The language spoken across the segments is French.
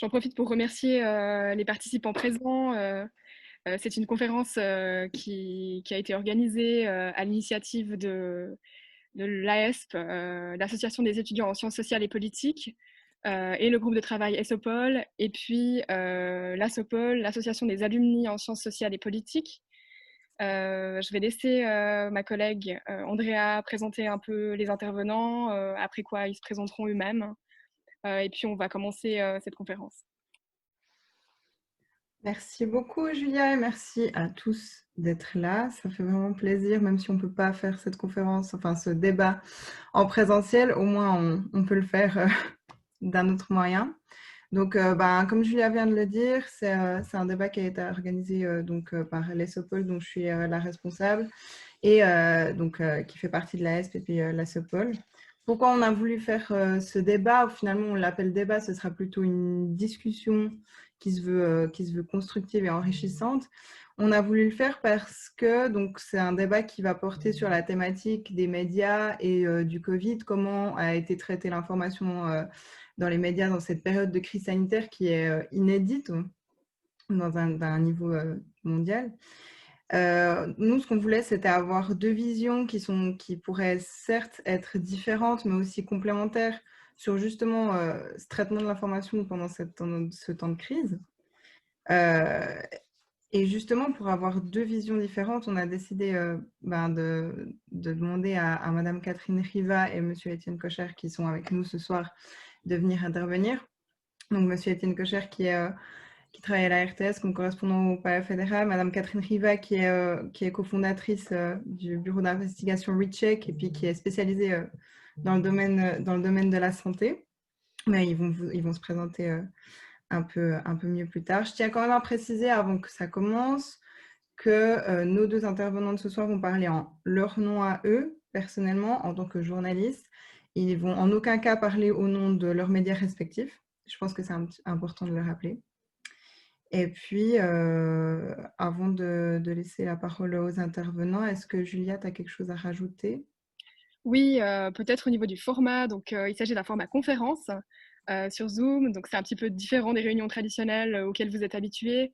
j'en profite pour remercier les participants présents. C'est une conférence qui a été organisée à l'initiative de l'AESP, l'Association des étudiants en sciences sociales et politiques, et le groupe de travail ESOPOL, et puis l'ASOPOL, l'Association des alumni en sciences sociales et politiques. Je vais laisser ma collègue Andrea présenter un peu les intervenants, après quoi ils se présenteront eux-mêmes, et puis on va commencer cette conférence. Merci beaucoup Julia et merci à tous d'être là. Ça fait vraiment plaisir, même si on ne peut pas faire cette conférence, enfin ce débat en présentiel, au moins on peut le faire d'un autre moyen. Donc, comme Julia vient de le dire, c'est un débat qui a été organisé par l'ESOPOL, dont je suis la responsable, et qui fait partie de l'AESP et puis l'ASOPOL. Pourquoi on a voulu faire ce débat? Finalement, on l'appelle débat, ce sera plutôt une discussion qui se veut constructive et enrichissante. On a voulu le faire parce que c'est un débat qui va porter sur la thématique des médias et du Covid, comment a été traitée l'information dans les médias dans cette période de crise sanitaire qui est inédite dans un niveau mondial. Nous, ce qu'on voulait, c'était avoir deux visions qui pourraient certes être différentes, mais aussi complémentaires sur justement ce traitement de l'information pendant ce temps de crise. Et justement, pour avoir deux visions différentes, on a décidé de demander à Madame Catherine Riva et Monsieur Étienne Kocher, qui sont avec nous ce soir, de venir intervenir. Donc, Monsieur Étienne Kocher, qui travaille à la RTS comme correspondant au Palais fédéral, Madame Catherine Riva, qui est cofondatrice du bureau d'investigation Recheck et puis qui est spécialisée dans le domaine de la santé. Mais ils vont se présenter un peu mieux plus tard. Je tiens quand même à préciser, avant que ça commence, que nos deux intervenants de ce soir vont parler en leur nom à eux, personnellement, en tant que journalistes. Ils ne vont en aucun cas parler au nom de leurs médias respectifs. Je pense que c'est important de le rappeler. Et puis, avant de laisser la parole aux intervenants, est-ce que Julia, tu as quelque chose à rajouter? Oui, peut-être au niveau du format. Donc, il s'agit d'un format conférence sur Zoom. Donc, c'est un petit peu différent des réunions traditionnelles auxquelles vous êtes habitués.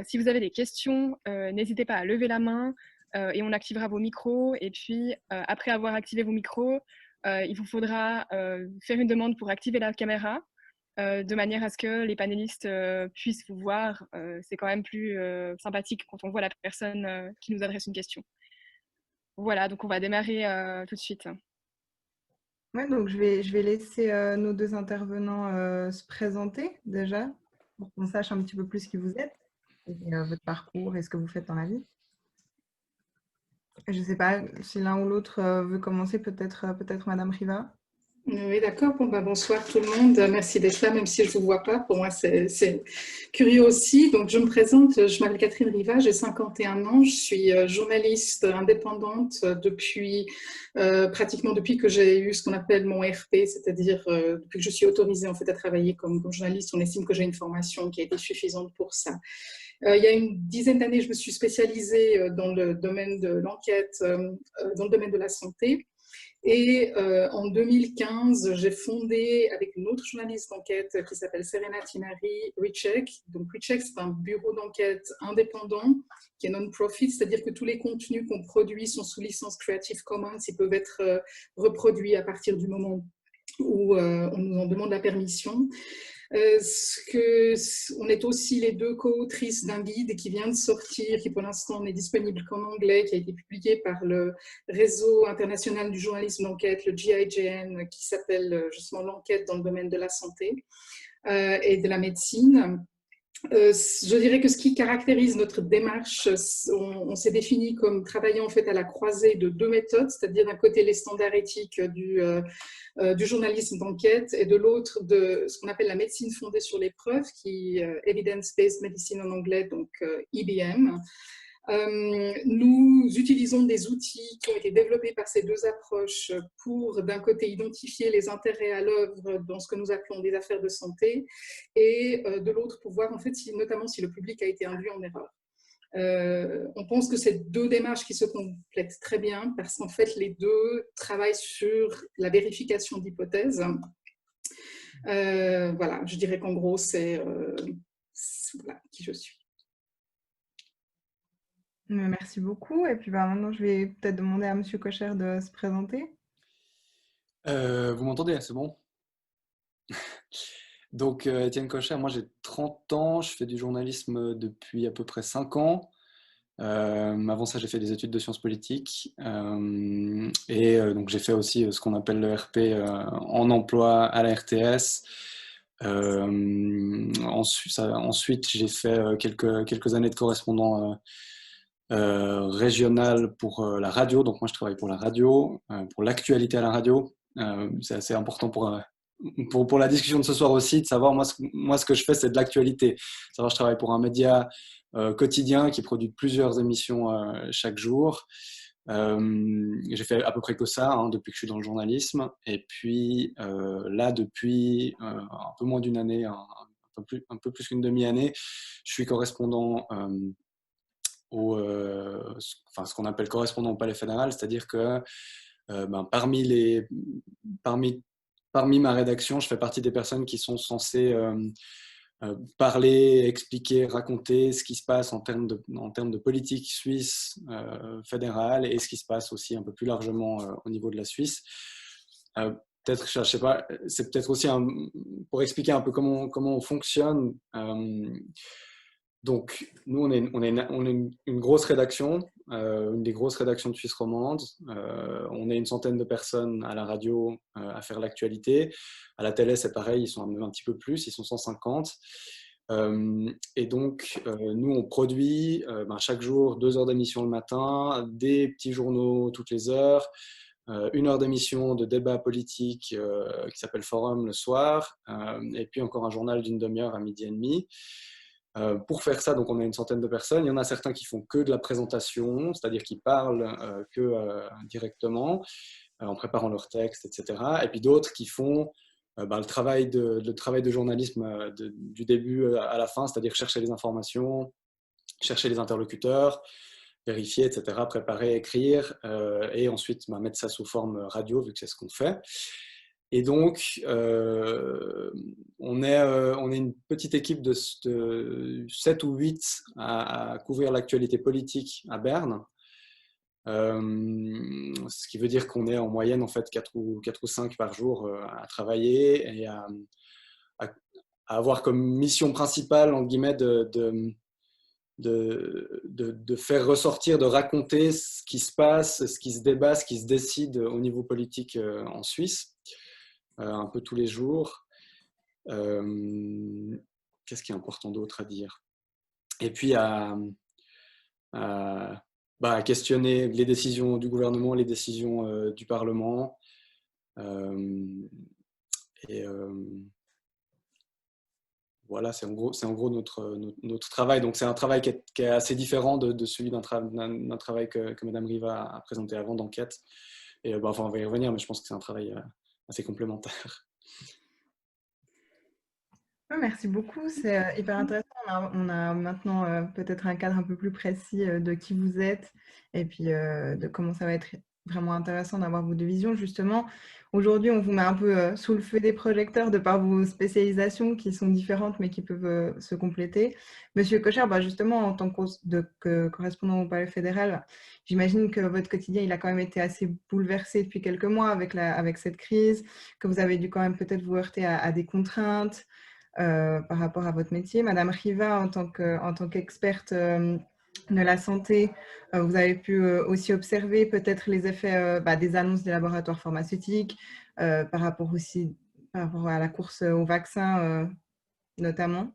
Si vous avez des questions, n'hésitez pas à lever la main et on activera vos micros. Et puis, après avoir activé vos micros, il vous faudra faire une demande pour activer la caméra de manière à ce que les panélistes puissent vous voir. C'est quand même plus sympathique quand on voit la personne qui nous adresse une question. Voilà, donc on va démarrer tout de suite. Ouais, donc je vais laisser nos deux intervenants se présenter déjà, pour qu'on sache un petit peu plus qui vous êtes, et votre parcours et ce que vous faites dans la vie. Je ne sais pas si l'un ou l'autre veut commencer, peut-être Madame Riva. Oui, d'accord. Bon, bonsoir tout le monde. Merci d'être là, même si je ne vous vois pas. Pour moi, c'est curieux aussi. Donc, je me présente. Je m'appelle Catherine Riva, j'ai 51 ans. Je suis journaliste indépendante pratiquement depuis que j'ai eu ce qu'on appelle mon RP, c'est-à-dire depuis que je suis autorisée en fait à travailler comme journaliste. On estime que j'ai une formation qui a été suffisante pour ça. Il y a une dizaine d'années, je me suis spécialisée dans le domaine de l'enquête, dans le domaine de la santé. Et en 2015, j'ai fondé avec une autre journaliste d'enquête qui s'appelle Serena Tinari Recheck. Donc Recheck, c'est un bureau d'enquête indépendant qui est non-profit, c'est-à-dire que tous les contenus qu'on produit sont sous licence Creative Commons. Ils peuvent être reproduits à partir du moment où on nous en demande la permission. On est aussi les deux co-autrices d'un guide qui vient de sortir, qui pour l'instant n'est disponible qu'en anglais, qui a été publié par le réseau international du journalisme d'enquête, le GIJN, qui s'appelle justement l'enquête dans le domaine de la santé et de la médecine. Je dirais que ce qui caractérise notre démarche, on s'est défini comme travaillant en fait à la croisée de deux méthodes, c'est-à-dire d'un côté les standards éthiques du journalisme d'enquête et de l'autre de ce qu'on appelle la médecine fondée sur les preuves, qui Evidence-Based Medicine en anglais, donc EBM. Nous utilisons des outils qui ont été développés par ces deux approches pour, d'un côté, identifier les intérêts à l'œuvre dans ce que nous appelons des affaires de santé et de l'autre, pour voir en fait, notamment si le public a été induit en erreur. On pense que c'est deux démarches qui se complètent très bien parce qu'en fait, les deux travaillent sur la vérification d'hypothèses. Voilà, je dirais qu'en gros, c'est voilà, qui je suis. Merci beaucoup. Et puis maintenant, je vais peut-être demander à Monsieur Cocher de se présenter. Vous m'entendez, c'est bon? Donc, Étienne Cocher, moi j'ai 30 ans, je fais du journalisme depuis à peu près 5 ans. Avant ça, j'ai fait des études de sciences politiques donc j'ai fait aussi ce qu'on appelle le RP en emploi à la RTS. Ensuite, j'ai fait quelques années de correspondant régional pour la radio. Donc moi, je travaille pour la radio, pour l'actualité à la radio. C'est assez important pour la discussion de ce soir aussi, de savoir, moi ce que je fais, c'est de l'actualité. Savoir, je travaille pour un média quotidien qui produit plusieurs émissions chaque jour. J'ai fait à peu près que ça depuis que je suis dans le journalisme. Et puis là, depuis un peu moins d'une année, un peu plus qu'une demi-année, je suis correspondant ce qu'on appelle correspondant au Palais fédéral, c'est-à-dire que parmi ma rédaction, je fais partie des personnes qui sont censées parler, expliquer, raconter ce qui se passe en termes de politique suisse fédérale et ce qui se passe aussi un peu plus largement au niveau de la Suisse. Peut-être, je sais pas, c'est peut-être aussi pour expliquer un peu comment on fonctionne. Donc, nous, on est une grosse rédaction, une des grosses rédactions de Suisse romande. On est une centaine de personnes à la radio à faire l'actualité. À la télé, c'est pareil, ils sont même un petit peu plus, ils sont 150. Et donc, nous, on produit chaque jour 2 heures d'émission le matin, des petits journaux toutes les heures, 1 heure d'émission de débat politique qui s'appelle Forum le soir, et puis encore un journal d'une demi-heure à 12h30. Pour faire ça, donc on a une centaine de personnes. Il y en a certains qui font que de la présentation, c'est-à-dire qui parlent directement en préparant leur texte, etc. Et puis d'autres qui font le travail de journalisme du début à la fin, c'est-à-dire chercher les informations, chercher les interlocuteurs, vérifier, etc., préparer, écrire, et ensuite mettre ça sous forme radio, vu que c'est ce qu'on fait. Et donc, on est une petite équipe de 7 ou 8 à couvrir l'actualité politique à Berne. Ce qui veut dire qu'on est en moyenne en fait 4 ou 5 par jour à travailler et à avoir comme mission principale, en guillemets, de faire ressortir, de raconter ce qui se passe, ce qui se débat, ce qui se décide au niveau politique en Suisse. Un peu tous les jours. Qu'est-ce qui est important d'autre à dire? Et puis à questionner les décisions du gouvernement, les décisions du Parlement. Voilà, c'est en gros notre travail. Donc c'est un travail qui est assez différent de celui d'un travail que Madame Riva a présenté avant d'enquête. Et on va y revenir, mais je pense que c'est un travail assez complémentaire. Merci beaucoup, c'est hyper intéressant. On a maintenant peut-être un cadre un peu plus précis de qui vous êtes et puis de comment ça va être vraiment intéressant d'avoir vos deux visions. Justement, aujourd'hui, on vous met un peu sous le feu des projecteurs de par vos spécialisations qui sont différentes mais qui peuvent se compléter. Monsieur Cocher, justement, en tant que correspondant au Palais fédéral, j'imagine que votre quotidien, il a quand même été assez bouleversé depuis quelques mois avec cette crise, que vous avez dû quand même peut-être vous heurter à des contraintes. Par rapport à votre métier. Madame Riva, en tant qu'experte de la santé, vous avez pu aussi observer peut-être les effets des annonces des laboratoires pharmaceutiques, par rapport à la course au vaccin notamment.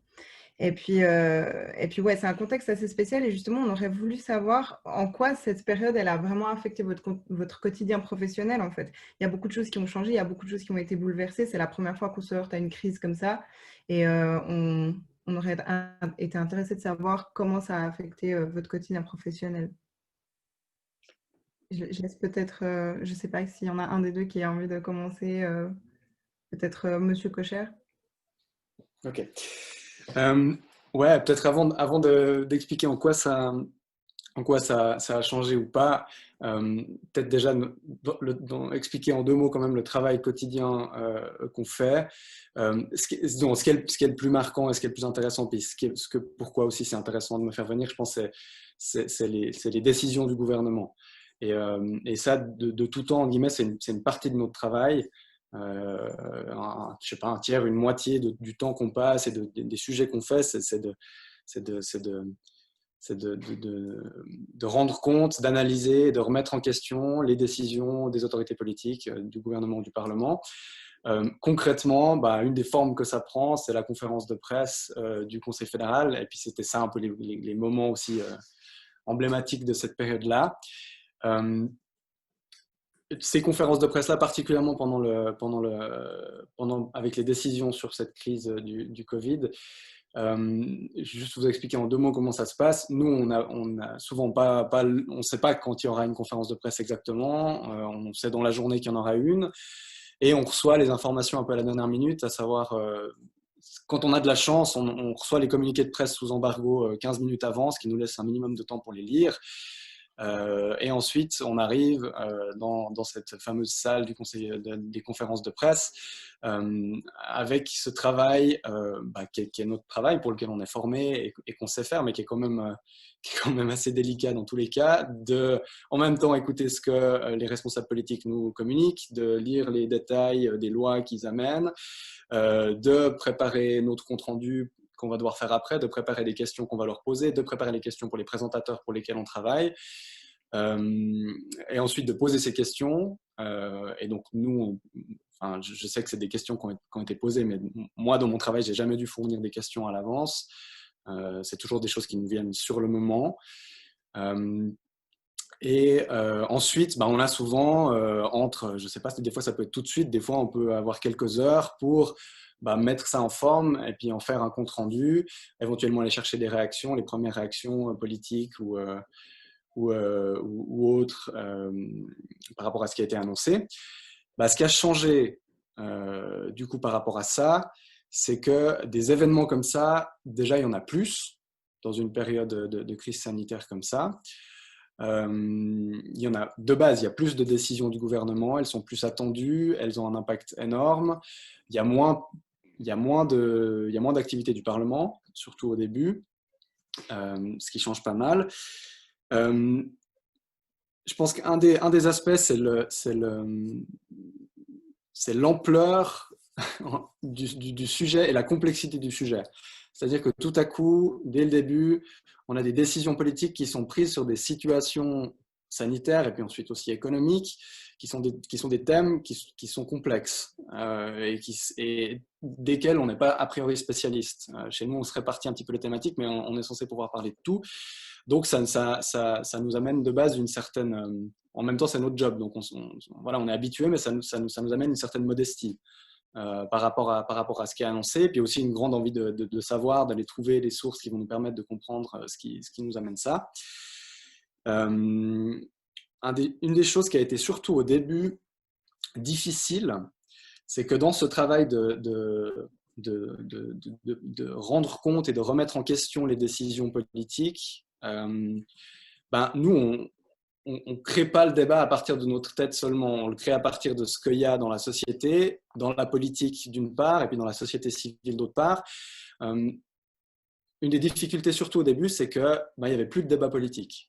Et puis ouais, c'est un contexte assez spécial et justement, on aurait voulu savoir en quoi cette période, elle a vraiment affecté votre quotidien professionnel en fait. Il y a beaucoup de choses qui ont changé, il y a beaucoup de choses qui ont été bouleversées. C'est la première fois qu'on se heurte à une crise comme ça et on aurait été intéressé de savoir comment ça a affecté votre quotidien professionnel. Je laisse peut-être, je ne sais pas s'il y en a un des deux qui a envie de commencer, peut-être Monsieur Cocher. Ok. Ouais, peut-être avant d'expliquer en quoi ça en quoi ça a changé ou pas. Peut-être déjà expliquer en 2 mots quand même le travail quotidien qu'on fait. Ce qui est le plus marquant et ce qui est le plus intéressant, puis pourquoi aussi c'est intéressant de me faire venir, je pense, c'est les décisions du gouvernement. Et ça, de tout temps, en guillemets, c'est une partie de notre travail. Je sais pas, un tiers, une moitié du temps qu'on passe et des sujets qu'on fait, c'est de rendre compte, d'analyser, de remettre en question les décisions des autorités politiques, du gouvernement ou du Parlement. Concrètement, une des formes que ça prend, c'est la conférence de presse du Conseil fédéral. Et puis c'était ça un peu les moments aussi emblématiques de cette période-là. Ces conférences de presse-là, particulièrement avec les décisions sur cette crise du Covid, juste vous expliquer en 2 mots comment ça se passe. Nous, on a souvent on ne sait pas quand il y aura une conférence de presse exactement. On sait dans la journée qu'il y en aura une. Et on reçoit les informations un peu à la dernière minute, à savoir, quand on a de la chance, on reçoit les communiqués de presse sous embargo 15 minutes avant, ce qui nous laisse un minimum de temps pour les lire. Et ensuite, on arrive dans cette fameuse salle du conseil des conférences de presse avec ce travail qui est notre travail pour lequel on est formé et qu'on sait faire, mais qui est quand même assez délicat dans tous les cas, de en même temps écouter ce que les responsables politiques nous communiquent, de lire les détails des lois qu'ils amènent, de préparer notre compte-rendu qu'on va devoir faire après, de préparer des questions qu'on va leur poser, de préparer les questions pour les présentateurs pour lesquels on travaille, et ensuite de poser ces questions. Et donc nous, je sais que c'est des questions qui ont été posées, mais moi dans mon travail, j'ai jamais dû fournir des questions à l'avance. C'est toujours des choses qui nous viennent sur le moment. Et ensuite, on a souvent je sais pas, des fois ça peut être tout de suite, des fois on peut avoir quelques heures pour mettre ça en forme et puis en faire un compte rendu, éventuellement aller chercher des réactions, les premières réactions politiques ou autres par rapport à ce qui a été annoncé. Ce qui a changé du coup par rapport à ça, c'est que des événements comme ça, déjà il y en a plus dans une période de crise sanitaire comme ça. Il y en a de base, il y a plus de décisions du gouvernement, elles sont plus attendues, elles ont un impact énorme. Il y a moins d'activité du Parlement, surtout au début, ce qui change pas mal. Je pense qu'un des aspects, c'est l'ampleur du sujet et la complexité du sujet. C'est-à-dire que tout à coup, dès le début, on a des décisions politiques qui sont prises sur des situations sanitaires et puis ensuite aussi économiques, qui sont des thèmes qui sont complexes et desquels on n'est pas a priori spécialiste. Chez nous, on se répartit un petit peu les thématiques, mais on est censé pouvoir parler de tout. Donc, ça nous amène de base une certaine... en même temps, c'est notre job. Donc, on est habitué, mais ça nous amène une certaine modestie par rapport à ce qui est annoncé. Puis aussi une grande envie de savoir, d'aller trouver les sources qui vont nous permettre de comprendre ce qui nous amène ça. Une des choses qui a été surtout au début difficile, c'est que dans ce travail de rendre compte et de remettre en question les décisions politiques, nous, on ne crée pas le débat à partir de notre tête seulement, on le crée à partir de ce qu'il y a dans la société, dans la politique d'une part, et puis dans la société civile d'autre part. Une des difficultés surtout au début, c'est qu'il n'y avait plus de débat politique,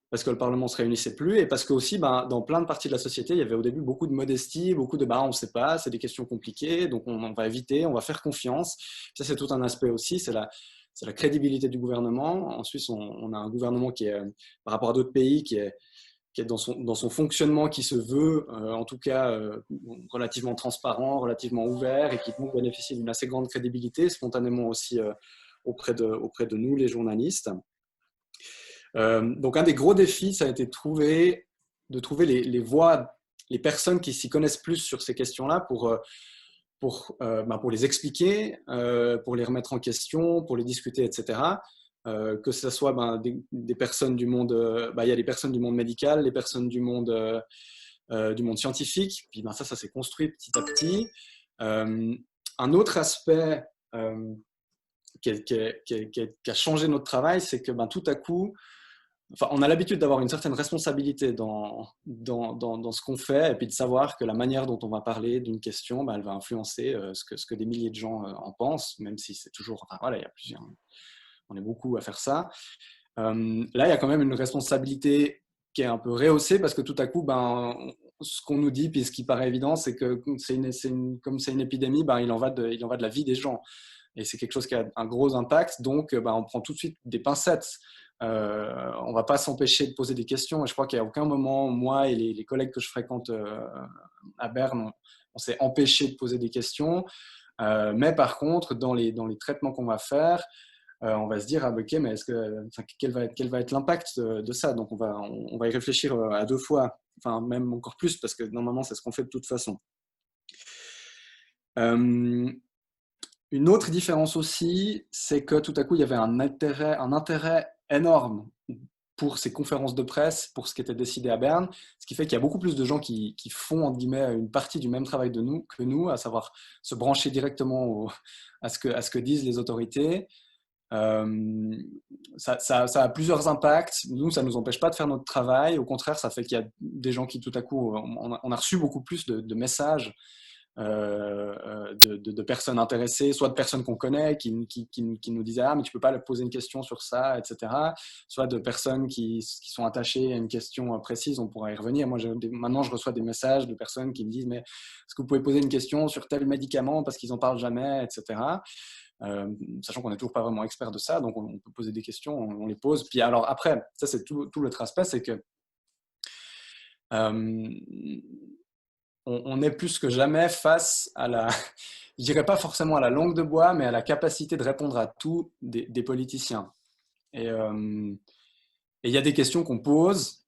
parce que le Parlement ne se réunissait plus, et parce que aussi, dans plein de parties de la société, il y avait au début beaucoup de modestie, beaucoup de on ne sait pas, c'est des questions compliquées, donc on va éviter, on va faire confiance. Ça, c'est tout un aspect aussi, c'est la crédibilité du gouvernement. En Suisse, on a un gouvernement qui est, par rapport à d'autres pays, qui est dans son fonctionnement, qui se veut, en tout cas, relativement transparent, relativement ouvert, et qui donc bénéficie d'une assez grande crédibilité, spontanément aussi auprès de nous, les journalistes. Donc, un des gros défis, ça a été de trouver les voix, les personnes qui s'y connaissent plus sur ces questions-là pour les expliquer, pour les remettre en question, pour les discuter, etc. Que ce soit des personnes du monde, il y a les personnes du monde médical, les personnes du monde scientifique, puis ça s'est construit petit à petit. Un autre aspect qui a changé notre travail, c'est que tout à coup, enfin, on a l'habitude d'avoir une certaine responsabilité dans ce qu'on fait, et puis de savoir que la manière dont on va parler d'une question, elle va influencer ce que des milliers de gens en pensent, même si c'est toujours, enfin, voilà, il y a plusieurs, on est beaucoup à faire ça. Là, il y a quand même une responsabilité qui est un peu rehaussée, parce que tout à coup, ce qu'on nous dit, puis ce qui paraît évident, c'est que comme c'est une épidémie, il en va de la vie des gens. Et c'est quelque chose qui a un gros impact, donc on prend tout de suite des pincettes. On ne va pas s'empêcher de poser des questions. Et je crois qu'à aucun moment, moi et les collègues que je fréquente à Berne, on s'est empêché de poser des questions. Mais par contre, dans les traitements qu'on va faire, on va se dire, ok, mais quel va être l'impact de ça? Donc on va y réfléchir à 2 fois, enfin même encore plus, parce que normalement, c'est ce qu'on fait de toute façon. Une autre différence aussi, c'est que tout à coup, il y avait un intérêt énorme pour ces conférences de presse, pour ce qui était décidé à Berne, ce qui fait qu'il y a beaucoup plus de gens qui font, entre guillemets, une partie du même travail que nous, à savoir se brancher directement à ce que disent les autorités. Ça a plusieurs impacts. Nous, ça ne nous empêche pas de faire notre travail. Au contraire, ça fait qu'il y a des gens qui, tout à coup, on a reçu beaucoup plus de messages de personnes intéressées, soit de personnes qu'on connaît qui nous disaient « Ah, mais tu peux pas poser une question sur ça, etc. » Soit de personnes qui sont attachées à une question précise, on pourra y revenir. Moi, maintenant, je reçois des messages de personnes qui me disent « Mais est-ce que vous pouvez poser une question sur tel médicament parce qu'ils n'en parlent jamais, etc. » Sachant qu'on n'est toujours pas vraiment expert de ça, donc on peut poser des questions, on les pose. Puis alors après, ça c'est tout l'autre aspect, c'est que on est plus que jamais face à je dirais pas forcément à la langue de bois, mais à la capacité de répondre à tout des politiciens. Et il y a des questions qu'on pose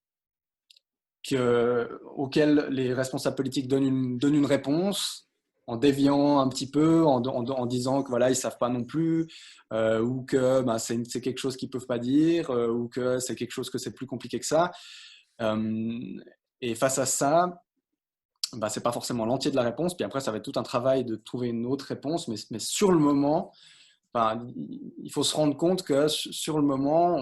auxquelles les responsables politiques donnent une réponse en déviant un petit peu, en disant que voilà, ils savent pas non plus, ou que c'est quelque chose qu'ils peuvent pas dire, ou que c'est quelque chose que c'est plus compliqué que ça. Et face à ça, c'est pas forcément l'entier de la réponse. Puis après, ça va être tout un travail de trouver une autre réponse, mais sur le moment, il faut se rendre compte que sur le moment,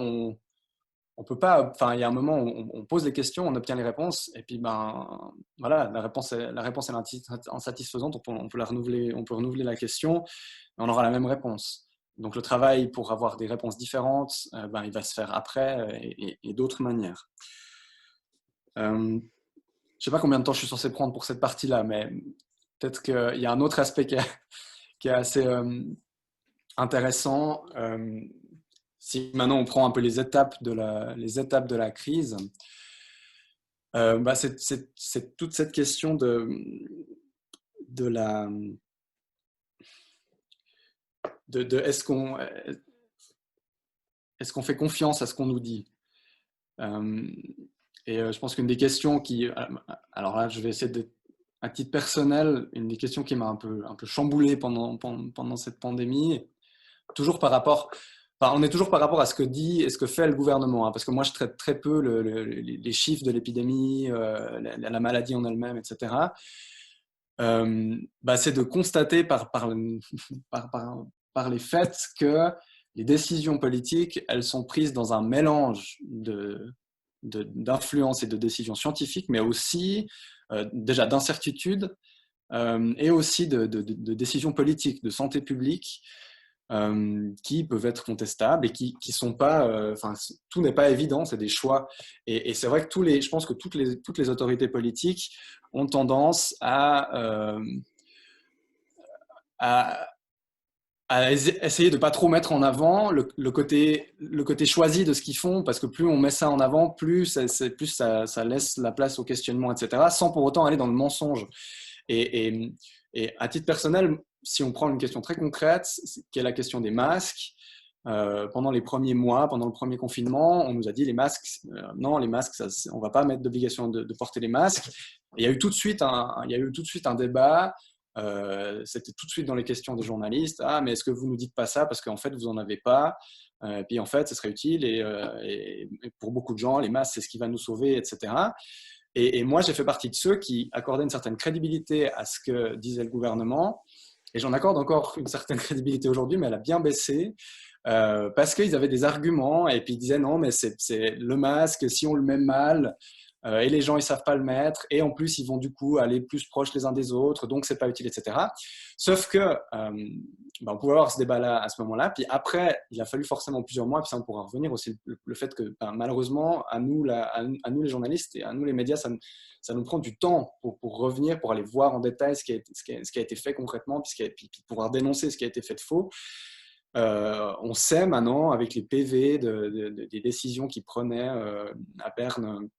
on peut pas. Enfin, il y a un moment où on pose les questions, on obtient les réponses, et puis voilà, la réponse est insatisfaisante. On peut renouveler la question, et on aura la même réponse. Donc le travail pour avoir des réponses différentes, il va se faire après et d'autres manières. Je ne sais pas combien de temps je suis censé prendre pour cette partie-là, mais peut-être qu'il y a un autre aspect qui est assez intéressant. Si maintenant on prend un peu les étapes de la crise, c'est toute cette question de est-ce qu'on fait confiance à ce qu'on nous dit. Et je pense qu'une des questions alors là, je vais essayer d'être à titre personnel, une des questions qui m'a un peu chamboulé pendant cette pandémie, toujours par rapport on est toujours par rapport à ce que dit et ce que fait le gouvernement, hein, parce que moi je traite très peu les chiffres de l'épidémie, la maladie en elle-même, etc. C'est de constater par les faits que les décisions politiques, elles sont prises dans un mélange d'influence et de décisions scientifiques, mais aussi déjà d'incertitudes et aussi de décisions politiques, de santé publique, qui peuvent être contestables et qui sont pas, tout n'est pas évident, c'est des choix. Et c'est vrai que je pense que toutes les autorités politiques ont tendance à essayer de pas trop mettre en avant le côté choisi de ce qu'ils font, parce que plus on met ça en avant, plus ça laisse la place au questionnement, etc., sans pour autant aller dans le mensonge. Et à titre personnel, si on prend une question très concrète, qui est la question des masques, pendant les premiers mois, pendant le premier confinement, on nous a dit les masques, non, les masques, on ne va pas mettre d'obligation de porter les masques. Et il y a eu tout de suite un débat. C'était tout de suite dans les questions des journalistes. Ah, mais est-ce que vous nous dites pas ça parce qu'en fait vous en avez pas, puis en fait ce serait utile et pour beaucoup de gens les masques c'est ce qui va nous sauver, etc. Et moi j'ai fait partie de ceux qui accordaient une certaine crédibilité à ce que disait le gouvernement, et j'en accorde encore une certaine crédibilité aujourd'hui, mais elle a bien baissé parce qu'ils avaient des arguments et puis ils disaient non, mais c'est le masque, si on le met mal, et les gens ils savent pas le mettre, et en plus ils vont du coup aller plus proches les uns des autres, donc c'est pas utile, etc. Sauf que on pouvait avoir ce débat-là à ce moment-là, puis après il a fallu forcément plusieurs mois, puis ça on pourra revenir aussi, le fait que malheureusement à nous les journalistes et à nous les médias, ça nous prend du temps pour revenir, pour aller voir en détail ce qui a été fait concrètement, puis pouvoir dénoncer ce qui a été fait de faux. On sait maintenant avec les PV des décisions qu'ils prenaient à Berne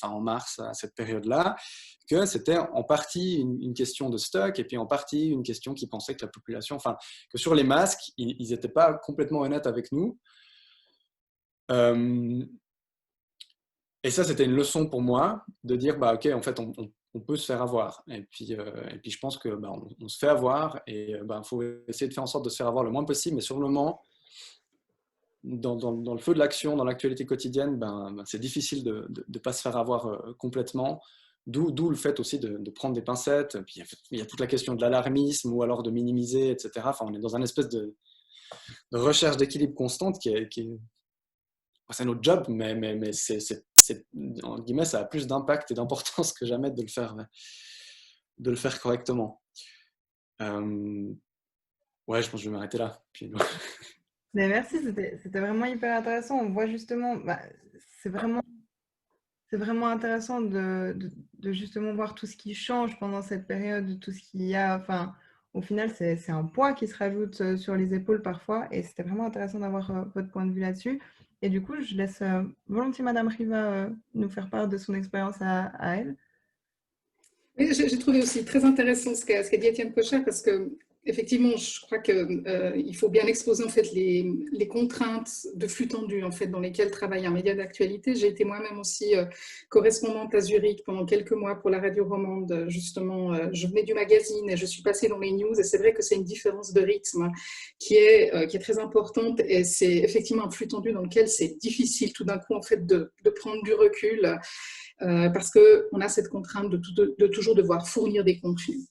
en mars, à cette période-là, que c'était en partie une question de stock et puis en partie une question qu'ils pensaient que la population, que sur les masques, ils n'étaient pas complètement honnêtes avec nous. Et ça, c'était une leçon pour moi de dire, ok, en fait, on peut se faire avoir. Et puis je pense que on se fait avoir et faut essayer de faire en sorte de se faire avoir le moins possible, mais sur le moment, dans le feu de l'action, dans l'actualité quotidienne, c'est difficile de ne pas se faire avoir complètement. D'où le fait aussi de prendre des pincettes. Puis il y a toute la question de l'alarmisme ou alors de minimiser, etc. On est dans une espèce de recherche d'équilibre constante qui est c'est notre job, mais en guillemets, ça a plus d'impact et d'importance que jamais de le faire correctement. Ouais, je pense que je vais m'arrêter là. Puis... Mais merci, c'était vraiment hyper intéressant. On voit justement, c'est vraiment intéressant de justement voir tout ce qui change pendant cette période, tout ce qu'il y a. Au final, c'est un poids qui se rajoute sur les épaules parfois, et c'était vraiment intéressant d'avoir votre point de vue là-dessus. Et du coup, je laisse volontiers Madame Riva nous faire part de son expérience à elle. Oui, j'ai trouvé aussi très intéressant ce qu'a dit Étienne Kocher, parce que effectivement, je crois qu'il faut bien exposer en fait les contraintes de flux tendu en fait dans lesquelles travaille un média d'actualité. J'ai été moi-même aussi correspondante à Zurich pendant quelques mois pour la radio romande. Justement, je venais du magazine et je suis passée dans les news, et c'est vrai que c'est une différence de rythme qui est très importante, et c'est effectivement un flux tendu dans lequel c'est difficile tout d'un coup en fait de prendre du recul. Parce qu'on a cette contrainte de toujours devoir fournir des contenus.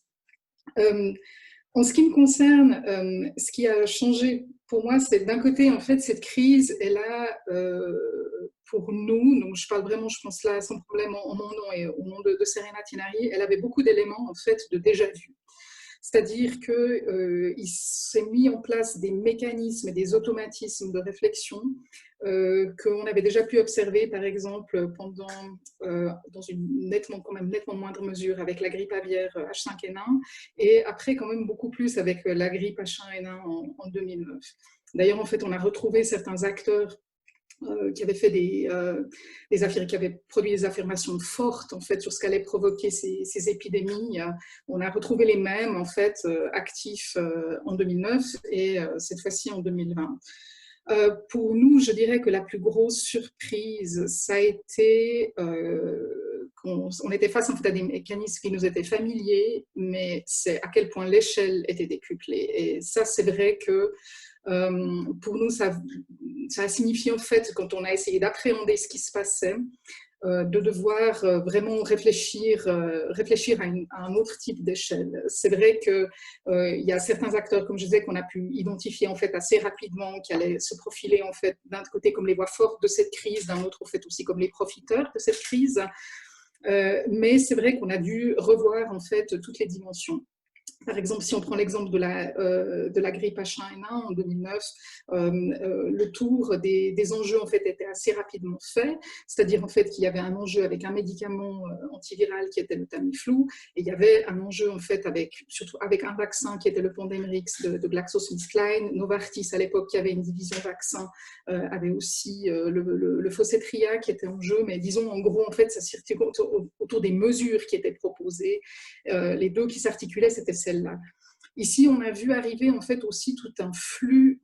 En ce qui me concerne, ce qui a changé pour moi, c'est d'un côté, en fait, cette crise est là pour nous. Donc, je parle vraiment, je pense là, sans problème, en mon nom et au nom de Serena Tinari. Elle avait beaucoup d'éléments, en fait, de déjà-vu. C'est-à-dire qu'il s'est mis en place des mécanismes et des automatismes de réflexion qu'on avait déjà pu observer, par exemple, dans une nettement moindre mesure avec la grippe aviaire H5N1, et après quand même beaucoup plus avec la grippe H1N1 en 2009. D'ailleurs, en fait, on a retrouvé certains acteurs qui avaient fait qui avaient produit des affirmations fortes en fait sur ce qu'allait provoquer ces épidémies. On a retrouvé les mêmes en fait actifs en 2009 et cette fois-ci en 2020. Pour nous, je dirais que la plus grosse surprise, ça a été qu'on était face en fait à des mécanismes qui nous étaient familiers, mais c'est à quel point l'échelle était décuplée. Et ça, c'est vrai que pour nous, ça a signifié en fait, quand on a essayé d'appréhender ce qui se passait, de devoir vraiment réfléchir à un autre type d'échelle. C'est vrai qu'il y a certains acteurs, comme je disais, qu'on a pu identifier en fait assez rapidement, qui allaient se profiler en fait d'un côté comme les voix fortes de cette crise, d'un autre en fait aussi comme les profiteurs de cette crise. Mais c'est vrai qu'on a dû revoir en fait toutes les dimensions. Par exemple, si on prend l'exemple de la grippe H1N1 en 2009, le tour des enjeux en fait était assez rapidement fait, c'est-à-dire en fait qu'il y avait un enjeu avec un médicament antiviral qui était le Tamiflu, et il y avait un enjeu en fait surtout avec un vaccin qui était le Pandemrix de GlaxoSmithKline. Novartis à l'époque, qui avait une division vaccin, avait aussi le Fossetria qui était en jeu, mais disons en gros en fait ça circulait autour des mesures qui étaient proposées. Les deux qui s'articulaient, c'était celle-là. Ici, on a vu arriver en fait aussi tout un flot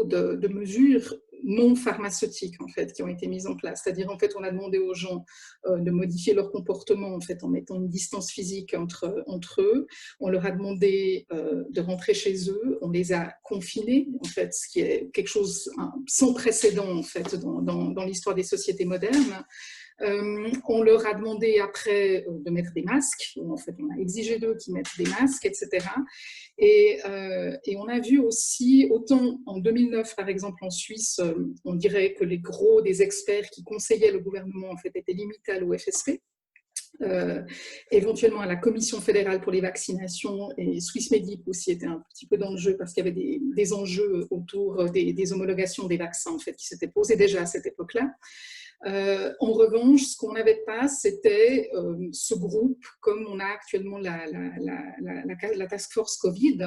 de mesures non pharmaceutiques en fait qui ont été mises en place. C'est-à-dire en fait, on a demandé aux gens de modifier leur comportement en fait en mettant une distance physique entre eux. On leur a demandé de rentrer chez eux. On les a confinés en fait, ce qui est quelque chose sans précédent en fait dans l'histoire des sociétés modernes. On leur a demandé après de mettre des masques. En fait, on a exigé d'eux qu'ils mettent des masques, etc. Et on a vu aussi, autant en 2009, par exemple, en Suisse, on dirait que les gros des experts qui conseillaient le gouvernement en fait, étaient limités à l'OFSP. Éventuellement à la Commission fédérale pour les vaccinations, et Swissmedic aussi était un petit peu dans le jeu parce qu'il y avait des enjeux autour des homologations des vaccins en fait, qui s'étaient posés déjà à cette époque-là. En revanche, ce qu'on n'avait pas, c'était ce groupe, comme on a actuellement la Task Force Covid,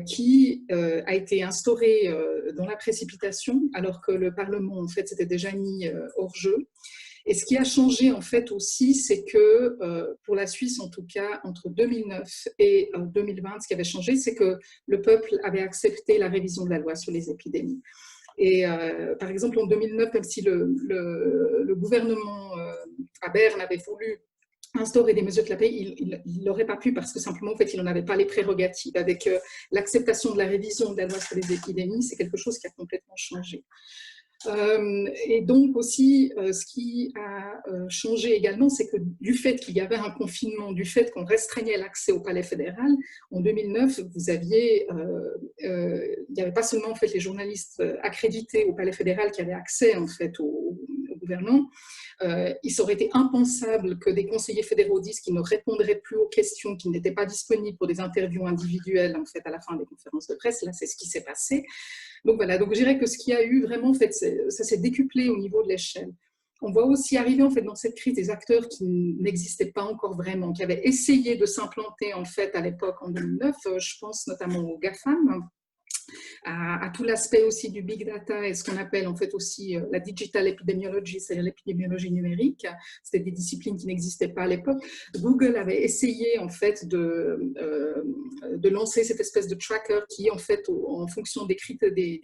qui a été instaurée dans la précipitation, alors que le Parlement, en fait, s'était déjà mis hors jeu. Et ce qui a changé, en fait, aussi, c'est que, pour la Suisse, en tout cas, entre 2009 et 2020, ce qui avait changé, c'est que le peuple avait accepté la révision de la loi sur les épidémies. Et par exemple, en 2009, même si le gouvernement à Berne avait voulu instaurer des mesures clapées, il n'aurait pas pu parce que simplement, en fait, il n'en avait pas les prérogatives. Avec l'acceptation de la révision de la loi sur les épidémies, c'est quelque chose qui a complètement changé. Et donc aussi, ce qui a changé également, c'est que du fait qu'il y avait un confinement, du fait qu'on restreignait l'accès au palais fédéral, en 2009, vous aviez, il n'y avait pas seulement en fait, les journalistes accrédités au palais fédéral qui avaient accès en fait, au gouvernement. Il aurait été impensable que des conseillers fédéraux disent qu'ils ne répondraient plus aux questions, qu'ils n'étaient pas disponibles pour des interviews individuelles en fait, à la fin des conférences de presse. Là, c'est ce qui s'est passé. Donc voilà, donc je dirais que ce qu'il y a eu vraiment, en fait, ça s'est décuplé au niveau de l'échelle. On voit aussi arriver en fait, dans cette crise des acteurs qui n'existaient pas encore vraiment, qui avaient essayé de s'implanter en fait, à l'époque en 2009. Je pense notamment aux GAFAM, à tout l'aspect aussi du big data et ce qu'on appelle en fait aussi la digital epidemiology, c'est-à-dire l'épidémiologie numérique. C'était des disciplines qui n'existaient pas à l'époque. Google avait essayé en fait de lancer cette espèce de tracker qui en fait en fonction des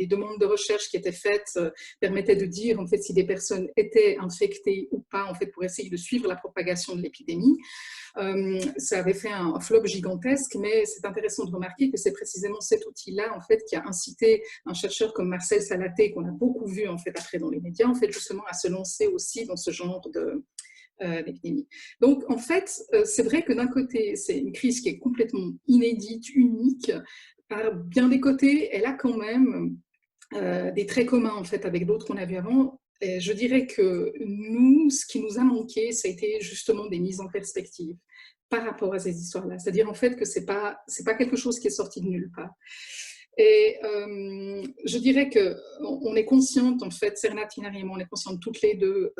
demandes de recherche qui étaient faites permettait de dire en fait si des personnes étaient infectées ou pas en fait pour essayer de suivre la propagation de l'épidémie. Ça avait fait un flop gigantesque, mais c'est intéressant de remarquer que c'est précisément cet outil-là en fait, qui a incité un chercheur comme Marcel Salaté, qu'on a beaucoup vu en fait, après dans les médias, en fait, justement à se lancer aussi dans ce genre d'épidémie. Donc en fait, c'est vrai que d'un côté, c'est une crise qui est complètement inédite, unique. Par bien des côtés, elle a quand même des traits communs en fait, avec d'autres qu'on a vus avant. Et je dirais que nous, ce qui nous a manqué, ça a été justement des mises en perspective par rapport à ces histoires-là. C'est-à-dire en fait que c'est pas quelque chose qui est sorti de nulle part. Et je dirais qu'on est consciente, en fait, Sernat Tinari et moi, on est conscientes toutes les deux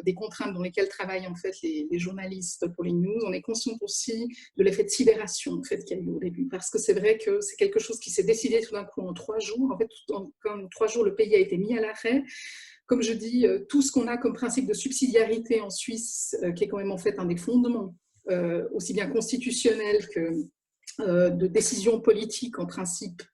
des contraintes dans lesquelles travaillent en fait les journalistes pour les news. On est consciente aussi de l'effet de sidération en fait, qu'il y a eu au début, parce que c'est vrai que c'est quelque chose qui s'est décidé tout d'un coup en 3 jours. En fait, en 3 jours, le pays a été mis à l'arrêt. Comme je dis, tout ce qu'on a comme principe de subsidiarité en Suisse, qui est quand même en fait un des fondements, aussi bien constitutionnels que de décision politique en principe,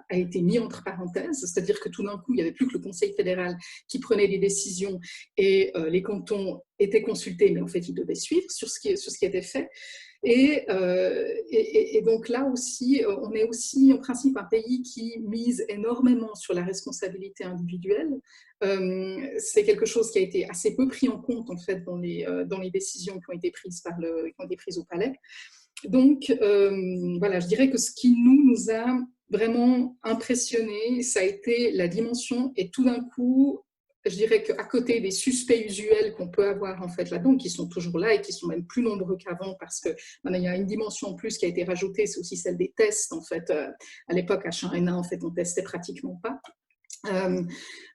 a été mis entre parenthèses, c'est-à-dire que tout d'un coup, il n'y avait plus que le Conseil fédéral qui prenait des décisions et les cantons étaient consultés, mais en fait, ils devaient suivre sur ce qui était fait. Et donc là aussi, on est aussi en principe un pays qui mise énormément sur la responsabilité individuelle. C'est quelque chose qui a été assez peu pris en compte en fait dans les décisions qui ont été prises au palais. Donc voilà, je dirais que ce qui nous a vraiment impressionné, ça a été la dimension et tout d'un coup, je dirais qu'à côté des suspects usuels qu'on peut avoir en fait là-dedans, qui sont toujours là et qui sont même plus nombreux qu'avant parce que il y a une dimension en plus qui a été rajoutée, c'est aussi celle des tests en fait. À l'époque H1N1 en fait on testait pratiquement pas.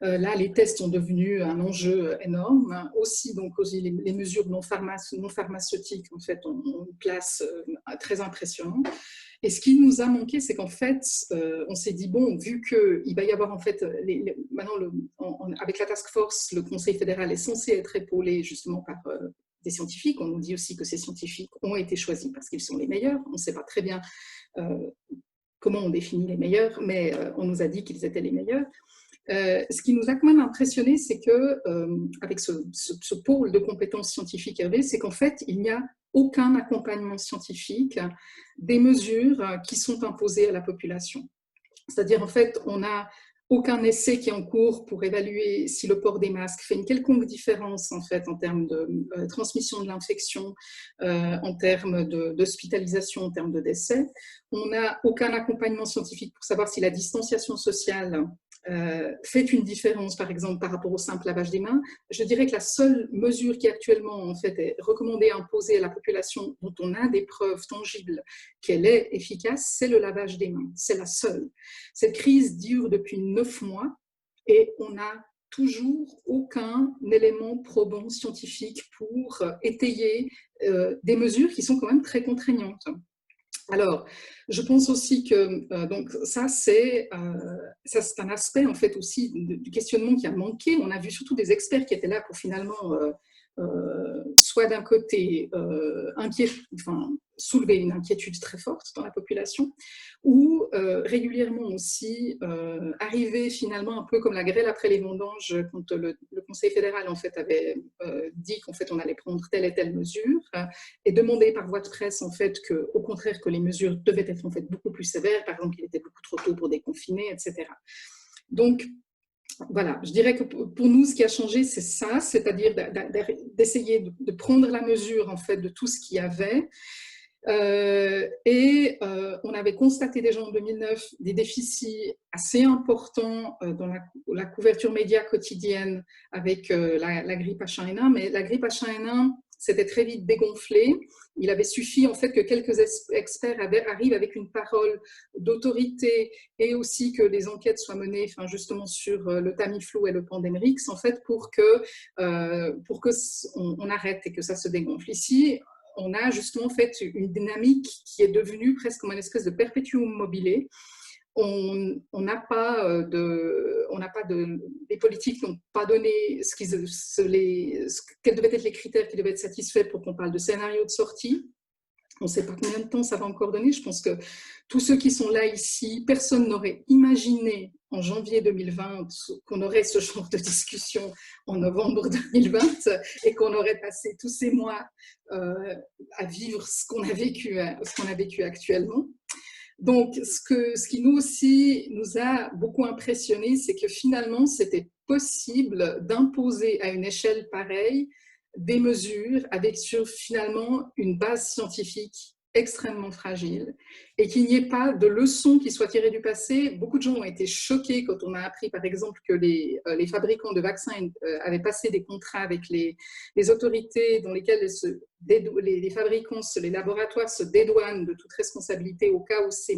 Là, les tests sont devenus un enjeu énorme. Aussi, donc, les mesures non pharmaceutiques en fait, ont une place très impressionnante. Et ce qui nous a manqué, c'est qu'en fait, on s'est dit, bon, vu qu'il va y avoir en fait, maintenant, avec la task force, le Conseil fédéral est censé être épaulé justement par des scientifiques. On nous dit aussi que ces scientifiques ont été choisis parce qu'ils sont les meilleurs. On ne sait pas très bien comment on définit les meilleurs, mais on nous a dit qu'ils étaient les meilleurs. Ce qui nous a quand même impressionné, c'est que avec ce pôle de compétences scientifiques Hervé, c'est qu'en fait, il n'y a aucun accompagnement scientifique des mesures qui sont imposées à la population. C'est-à-dire, en fait, on a aucun essai qui est en cours pour évaluer si le port des masques fait une quelconque différence en fait en termes de transmission de l'infection, en termes d'hospitalisation, en termes de décès. On n'a aucun accompagnement scientifique pour savoir si la distanciation sociale fait une différence, par exemple, par rapport au simple lavage des mains. Je dirais que la seule mesure qui actuellement en fait, est recommandée, imposée à la population, dont on a des preuves tangibles qu'elle est efficace, c'est le lavage des mains. C'est la seule. Cette crise dure depuis 9 mois et on n'a toujours aucun élément probant scientifique pour étayer des mesures qui sont quand même très contraignantes. Alors, je pense aussi que donc ça c'est un aspect en fait aussi du questionnement qui a manqué. On a vu surtout des experts qui étaient là pour finalement soit d'un côté soulever une inquiétude très forte dans la population, ou régulièrement aussi arriver finalement un peu comme la grêle après les vendanges quand le Conseil fédéral en fait avait dit qu'en fait on allait prendre telle et telle mesure et demander par voie de presse en fait que au contraire que les mesures devaient être en fait beaucoup plus sévères, par exemple qu'il était beaucoup trop tôt pour déconfiner, etc. Donc voilà, je dirais que pour nous, ce qui a changé, c'est ça, c'est-à-dire d'essayer de prendre la mesure en fait de tout ce qu'il y avait. On avait constaté déjà en 2009 des déficits assez importants dans la couverture média quotidienne avec la grippe H1N1, mais la grippe H1N1 s'était très vite dégonflée. Il avait suffi en fait que quelques experts arrivent avec une parole d'autorité et aussi que les enquêtes soient menées justement sur le Tamiflu et le Pandemrix en fait pour que on arrête et que ça se dégonfle. Ici, on a justement fait une dynamique qui est devenue presque comme une espèce de perpétuum mobile. Les politiques n'ont pas donné quels devaient être les critères qui devaient être satisfaits pour qu'on parle de scénario de sortie. On ne sait pas combien de temps ça va encore donner. Je pense que tous ceux qui sont là ici, personne n'aurait imaginé en janvier 2020 qu'on aurait ce genre de discussion en novembre 2020 et qu'on aurait passé tous ces mois à vivre ce qu'on a vécu actuellement. Donc, ce qui nous aussi nous a beaucoup impressionné, c'est que finalement, c'était possible d'imposer à une échelle pareille des mesures avec finalement une base scientifique extrêmement fragile et qu'il n'y ait pas de leçons qui soient tirées du passé. Beaucoup de gens ont été choqués quand on a appris par exemple que les fabricants de vaccins avaient passé des contrats avec les autorités dans lesquelles les fabricants, les laboratoires se dédouanent de toute responsabilité au cas où ces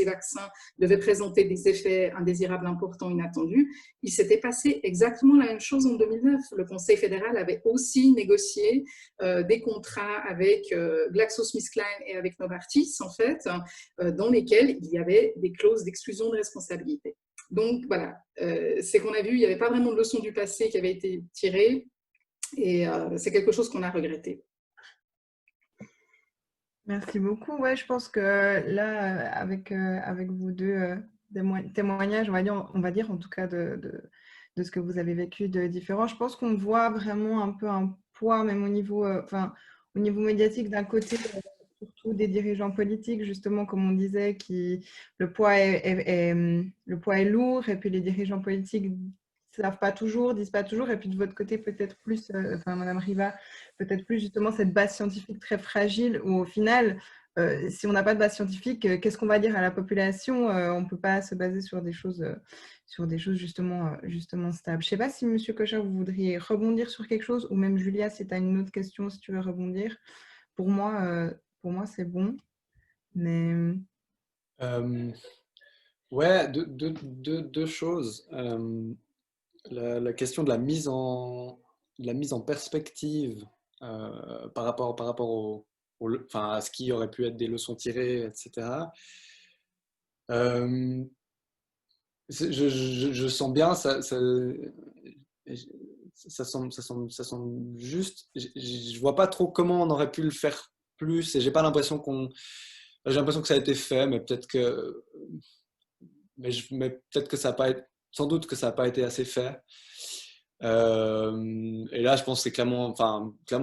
vaccins devaient présenter des effets indésirables importants, inattendus. Il s'était passé exactement la même chose en 2009. Le Conseil fédéral avait aussi négocié des contrats avec GlaxoSmithKline et avec Novartis, en fait, dans lesquels il y avait des clauses d'exclusion de responsabilité. Donc voilà, c'est qu'on a vu, il n'y avait pas vraiment de leçon du passé qui avait été tirée, et c'est quelque chose qu'on a regretté. Merci beaucoup. Ouais, je pense que là, avec vos deux témoignages, on va dire en tout cas de ce que vous avez vécu de différent, je pense qu'on voit vraiment un peu un poids, même au niveau médiatique, d'un côté, surtout des dirigeants politiques, justement, comme on disait, le poids est lourd, et puis les dirigeants politiques savent pas toujours, disent pas toujours, et puis de votre côté, peut-être plus, Madame Riva, peut-être plus justement cette base scientifique très fragile, où au final, si on n'a pas de base scientifique, qu'est-ce qu'on va dire à la population? On ne peut pas se baser sur des choses justement stables. Je ne sais pas si Monsieur Kocher, vous voudriez rebondir sur quelque chose, ou même Julia, si tu as une autre question, si tu veux rebondir. Pour moi, c'est bon. Mais... Ouais, deux choses. La question de la mise en perspective par rapport à ce qui aurait pu être des leçons tirées, etc. Je sens bien, ça semble juste. Je vois pas trop comment on aurait pu le faire plus, et j'ai l'impression que ça a été fait, mais peut-être que ça n'a pas été, sans doute que ça n'a pas été assez fait. Et là, je pense que c'est clairement,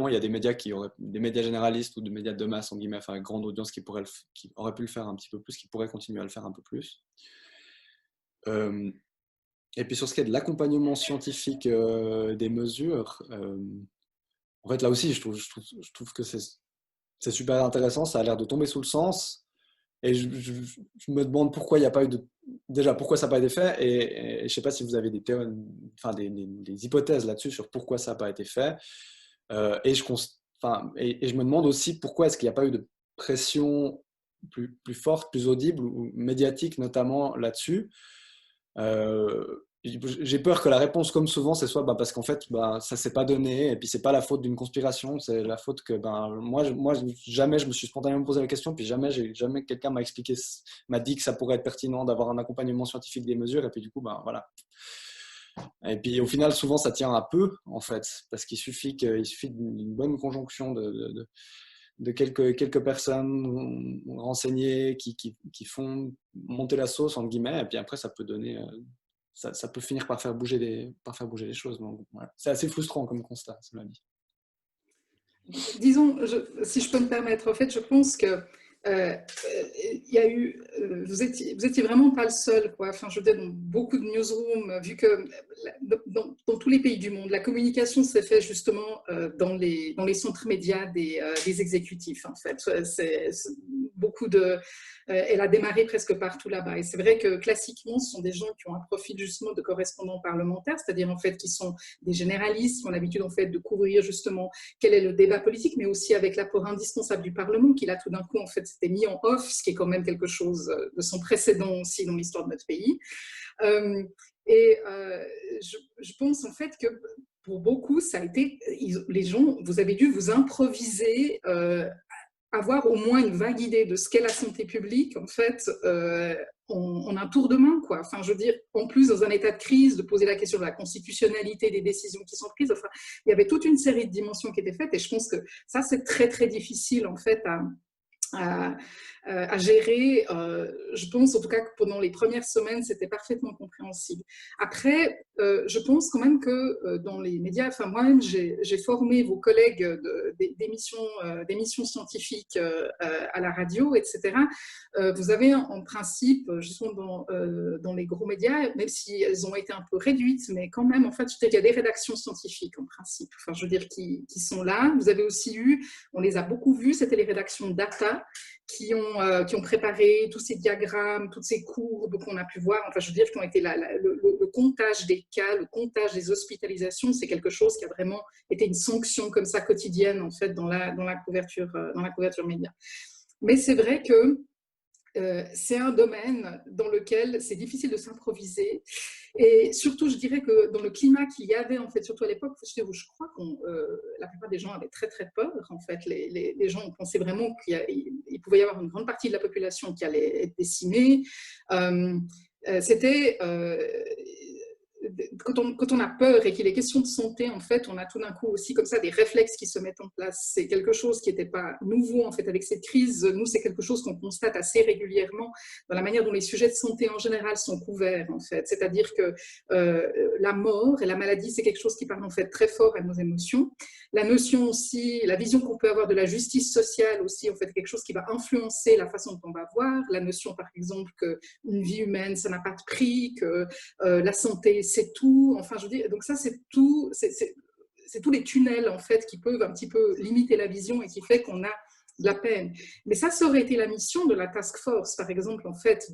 il y a des médias des médias généralistes ou des médias de masse, en guillemets, avec grande audience, qui auraient pu le faire un petit peu plus, qui pourraient continuer à le faire un peu plus. Et puis sur ce qui est de l'accompagnement scientifique des mesures, en fait là aussi je trouve que c'est super intéressant, ça a l'air de tomber sous le sens. Et je me demande pourquoi il n'y a pas eu de... Déjà, pourquoi ça n'a pas été fait, et je ne sais pas si vous avez des hypothèses là-dessus sur pourquoi ça n'a pas été fait. Et je me demande aussi pourquoi est-ce qu'il n'y a pas eu de pression plus forte, plus audible, ou médiatique notamment là-dessus. J'ai peur que la réponse, comme souvent, c'est soit parce qu'en fait, ça ne s'est pas donné, et puis c'est pas la faute d'une conspiration, c'est la faute que moi, jamais je me suis spontanément posé la question, puis jamais quelqu'un m'a dit que ça pourrait être pertinent d'avoir un accompagnement scientifique des mesures, et puis du coup, voilà. Et puis au final, souvent, ça tient à peu, en fait, parce qu'il suffit d'une bonne conjonction de quelques personnes renseignées qui font monter la sauce, entre guillemets, et puis après, ça peut donner... Ça peut finir par faire bouger les choses. Donc, voilà. C'est assez frustrant comme constat, cela dit. Disons, si je peux me permettre, en fait, je pense que il y a eu, vous étiez vraiment pas le seul, quoi. Enfin, je veux dire, dans beaucoup de newsrooms, vu que dans tous les pays du monde, la communication s'est faite justement dans les centres médias des exécutifs, en fait. Beaucoup de... elle a démarré presque partout là-bas. Et c'est vrai que classiquement, ce sont des gens qui ont un profil justement de correspondants parlementaires, c'est-à-dire en fait qui sont des généralistes, qui ont l'habitude en fait de couvrir justement quel est le débat politique, mais aussi avec l'apport indispensable du Parlement, qui là tout d'un coup en fait s'était mis en off, ce qui est quand même quelque chose de sans précédent aussi dans l'histoire de notre pays. Je pense en fait que pour beaucoup, ça a été, les gens, vous avez dû vous improviser, avoir au moins une vague idée de ce qu'est la santé publique, en fait, on a un tour de main, quoi. Enfin, je veux dire, en plus, dans un état de crise, de poser la question de la constitutionnalité des décisions qui sont prises, enfin, il y avait toute une série de dimensions qui étaient faites, et je pense que ça, c'est très, très difficile, en fait, à gérer. Je pense en tout cas que pendant les premières semaines, c'était parfaitement compréhensible. Après, je pense quand même que dans les médias, enfin moi-même, j'ai formé vos collègues d'émissions scientifiques à la radio, etc. Vous avez en principe, justement dans les gros médias, même si elles ont été un peu réduites, mais quand même, en fait, je dirais qu'il y a des rédactions scientifiques en principe, enfin, je veux dire, qui sont là. Vous avez aussi eu, on les a beaucoup vus, c'était les rédactions data, qui ont préparé tous ces diagrammes, toutes ces courbes qu'on a pu voir, enfin je veux dire, qui ont été le comptage des cas, le comptage des hospitalisations, c'est quelque chose qui a vraiment été une sanction comme ça quotidienne en fait dans la couverture média. Mais c'est vrai que c'est un domaine dans lequel c'est difficile de s'improviser, et surtout je dirais que dans le climat qu'il y avait en fait, surtout à l'époque, je crois que la plupart des gens avaient très très peur en fait, les gens pensaient vraiment qu'il pouvait y avoir une grande partie de la population qui allait être décimée. C'était quand on a peur et qu'il est question de santé, en fait, on a tout d'un coup aussi comme ça des réflexes qui se mettent en place. C'est quelque chose qui n'était pas nouveau, en fait, avec cette crise. Nous, c'est quelque chose qu'on constate assez régulièrement dans la manière dont les sujets de santé en général sont couverts, en fait. C'est-à-dire que la mort et la maladie, c'est quelque chose qui parle, en fait, très fort à nos émotions. La notion aussi, la vision qu'on peut avoir de la justice sociale aussi, en fait, quelque chose qui va influencer la façon dont on va voir. La notion, par exemple, qu'une vie humaine, ça n'a pas de prix, que la santé, c'est tout. Enfin, je veux dire, donc ça, c'est tout, c'est tous les tunnels, en fait, qui peuvent un petit peu limiter la vision et qui fait qu'on a de la peine. Mais ça aurait été la mission de la task force, par exemple, en fait,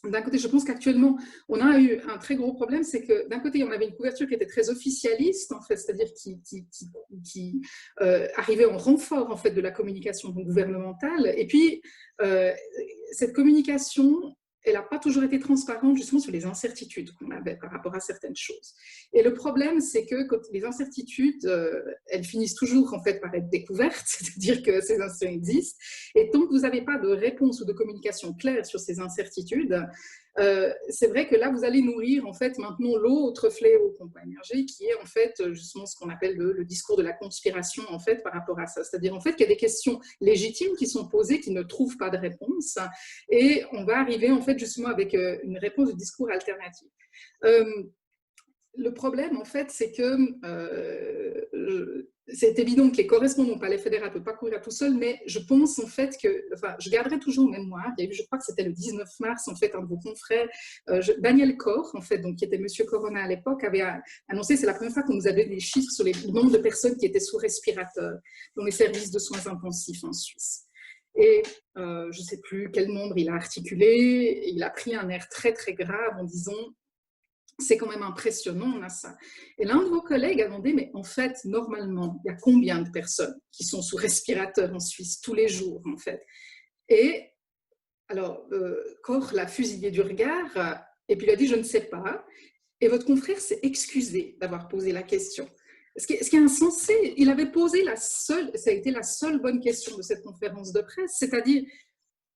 d'un côté, je pense qu'actuellement, on a eu un très gros problème, c'est que d'un côté, on avait une couverture qui était très officialiste, en fait, c'est-à-dire qui arrivait en renfort, en fait, de la communication gouvernementale. Et puis, cette communication, elle n'a pas toujours été transparente justement sur les incertitudes qu'on avait par rapport à certaines choses. Et le problème, c'est que quand les incertitudes, elles finissent toujours en fait par être découvertes, c'est-à-dire que ces incertitudes existent. Et tant que vous n'avez pas de réponse ou de communication claire sur ces incertitudes, c'est vrai que là, vous allez nourrir en fait maintenant l'autre fléau qu'on peut émerger, qui est en fait justement ce qu'on appelle le discours de la conspiration en fait par rapport à ça. C'est-à-dire en fait qu'il y a des questions légitimes qui sont posées, qui ne trouvent pas de réponse, et on va arriver en fait justement avec une réponse de discours alternatif. le problème, en fait, c'est que c'est évident que les correspondants au Palais fédéral ne peuvent pas courir tout seul, mais je pense en fait que, enfin, je garderai toujours en mémoire, il y a eu, je crois que c'était le 19 mars, en fait, un de vos confrères, Daniel Corr, en fait, donc, qui était Monsieur Corona à l'époque, avait annoncé, c'est la première fois qu'on nous avait des chiffres sur le nombre de personnes qui étaient sous respirateur dans les services de soins intensifs en Suisse. Et je ne sais plus quel nombre il a articulé, il a pris un air très très grave en disant c'est quand même impressionnant, on a ça. Et l'un de vos collègues a demandé, mais en fait, normalement, il y a combien de personnes qui sont sous respirateur en Suisse tous les jours, en fait? Et alors, Koch l'a fusillé du regard, et puis il a dit, je ne sais pas. Et votre confrère s'est excusé d'avoir posé la question. Ce qui est insensé, il avait posé ça a été la seule bonne question de cette conférence de presse, c'est-à-dire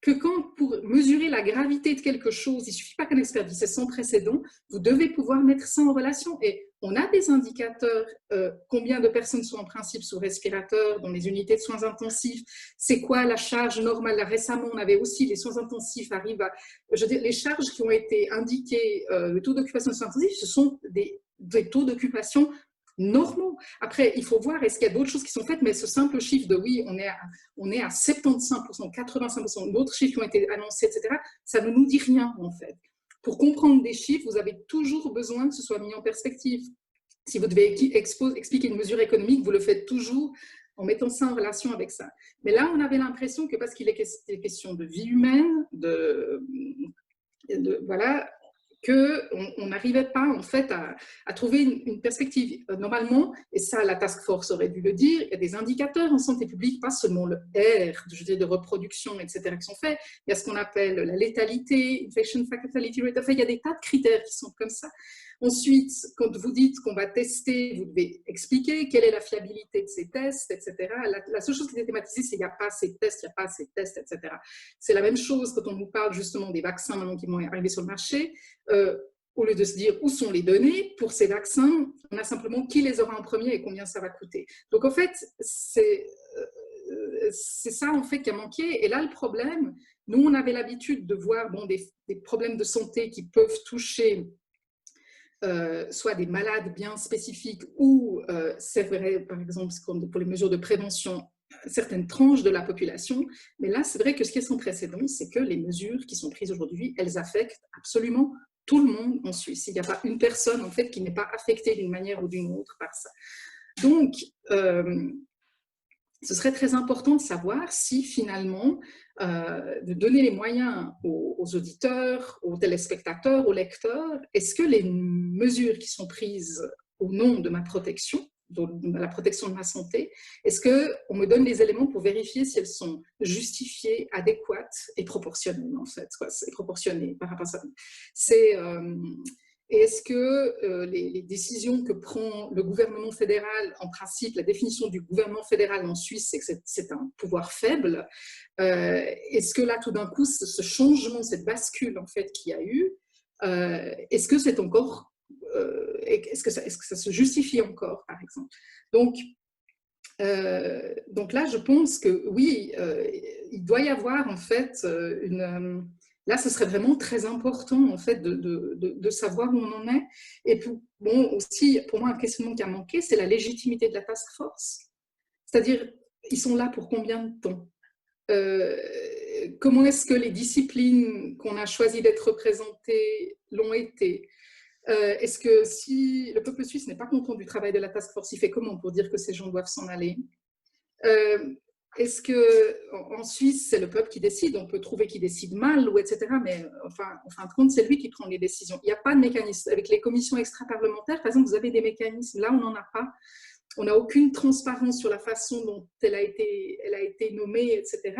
que quand, pour mesurer la gravité de quelque chose, il ne suffit pas qu'un expert dise c'est sans précédent, vous devez pouvoir mettre ça en relation. Et on a des indicateurs, combien de personnes sont en principe sous respirateur dans les unités de soins intensifs, c'est quoi la charge normale. Là, récemment, on avait aussi les soins intensifs arrivent à, je veux dire, les charges qui ont été indiquées, le taux d'occupation des soins intensifs, ce sont des taux d'occupation normaux. Après, il faut voir est-ce qu'il y a d'autres choses qui sont faites, mais ce simple chiffre de oui, on est à 75%, 85%, d'autres chiffres qui ont été annoncés, etc., ça ne nous dit rien en fait. Pour comprendre des chiffres, vous avez toujours besoin que ce soit mis en perspective. Si vous devez expliquer une mesure économique, vous le faites toujours en mettant ça en relation avec ça. Mais là, on avait l'impression que parce qu'il est question de vie humaine, voilà, qu'on n'arrivait pas en fait à trouver une perspective. Normalement, et ça la task force aurait dû le dire, il y a des indicateurs en santé publique, pas seulement le R, je veux dire, de reproduction, etc., qui sont faits, il y a ce qu'on appelle la létalité, infection fatality rate, enfin, il y a des tas de critères qui sont comme ça. Ensuite, quand vous dites qu'on va tester, vous devez expliquer quelle est la fiabilité de ces tests, etc. La seule chose qui est thématisée, c'est qu'il n'y a pas assez de tests, il n'y a pas assez de tests, etc. C'est la même chose quand on nous parle justement des vaccins maintenant qui vont arriver sur le marché. Au lieu de se dire où sont les données pour ces vaccins, on a simplement qui les aura en premier et combien ça va coûter. Donc en fait, c'est ça en fait qui a manqué. Et là, le problème, nous, on avait l'habitude de voir des problèmes de santé qui peuvent toucher soit des malades bien spécifiques ou, c'est vrai, par exemple, pour les mesures de prévention, certaines tranches de la population. Mais là, c'est vrai que ce qui est sans précédent, c'est que les mesures qui sont prises aujourd'hui, elles affectent absolument tout le monde en Suisse. Il n'y a pas une personne, en fait, qui n'est pas affectée d'une manière ou d'une autre par ça. Donc, ce serait très important de savoir si finalement, de donner les moyens aux auditeurs, aux téléspectateurs, aux lecteurs, est-ce que les mesures qui sont prises au nom de ma protection, de la protection de ma santé, est-ce qu'on me donne les éléments pour vérifier si elles sont justifiées, adéquates et proportionnelles, en fait, et proportionnées par rapport à ça. Et est-ce que les décisions que prend le gouvernement fédéral, en principe, la définition du gouvernement fédéral en Suisse, c'est que c'est un pouvoir faible. Est-ce que là, tout d'un coup, ce changement, cette bascule en fait qu'il y a eu, est-ce que c'est encore, est-ce que ça se justifie encore, par exemple? Donc là, je pense que oui, il doit y avoir en fait là, ce serait vraiment très important en fait de savoir où on en est. Et aussi, pour moi, un questionnement qui a manqué, c'est la légitimité de la task force. C'est-à-dire, ils sont là pour combien de temps? Comment est-ce que les disciplines qu'on a choisi d'être représentées l'ont été? Est-ce que si le peuple suisse n'est pas content du travail de la task force, il fait comment pour dire que ces gens doivent s'en aller? Est-ce qu'en Suisse, c'est le peuple qui décide? On peut trouver qu'il décide mal, ou etc. Mais enfin, en fin de compte, c'est lui qui prend les décisions. Il n'y a pas de mécanisme. Avec les commissions extra-parlementaires, par exemple, vous avez des mécanismes. Là, on n'en a pas. On n'a aucune transparence sur la façon dont elle a été nommée, etc.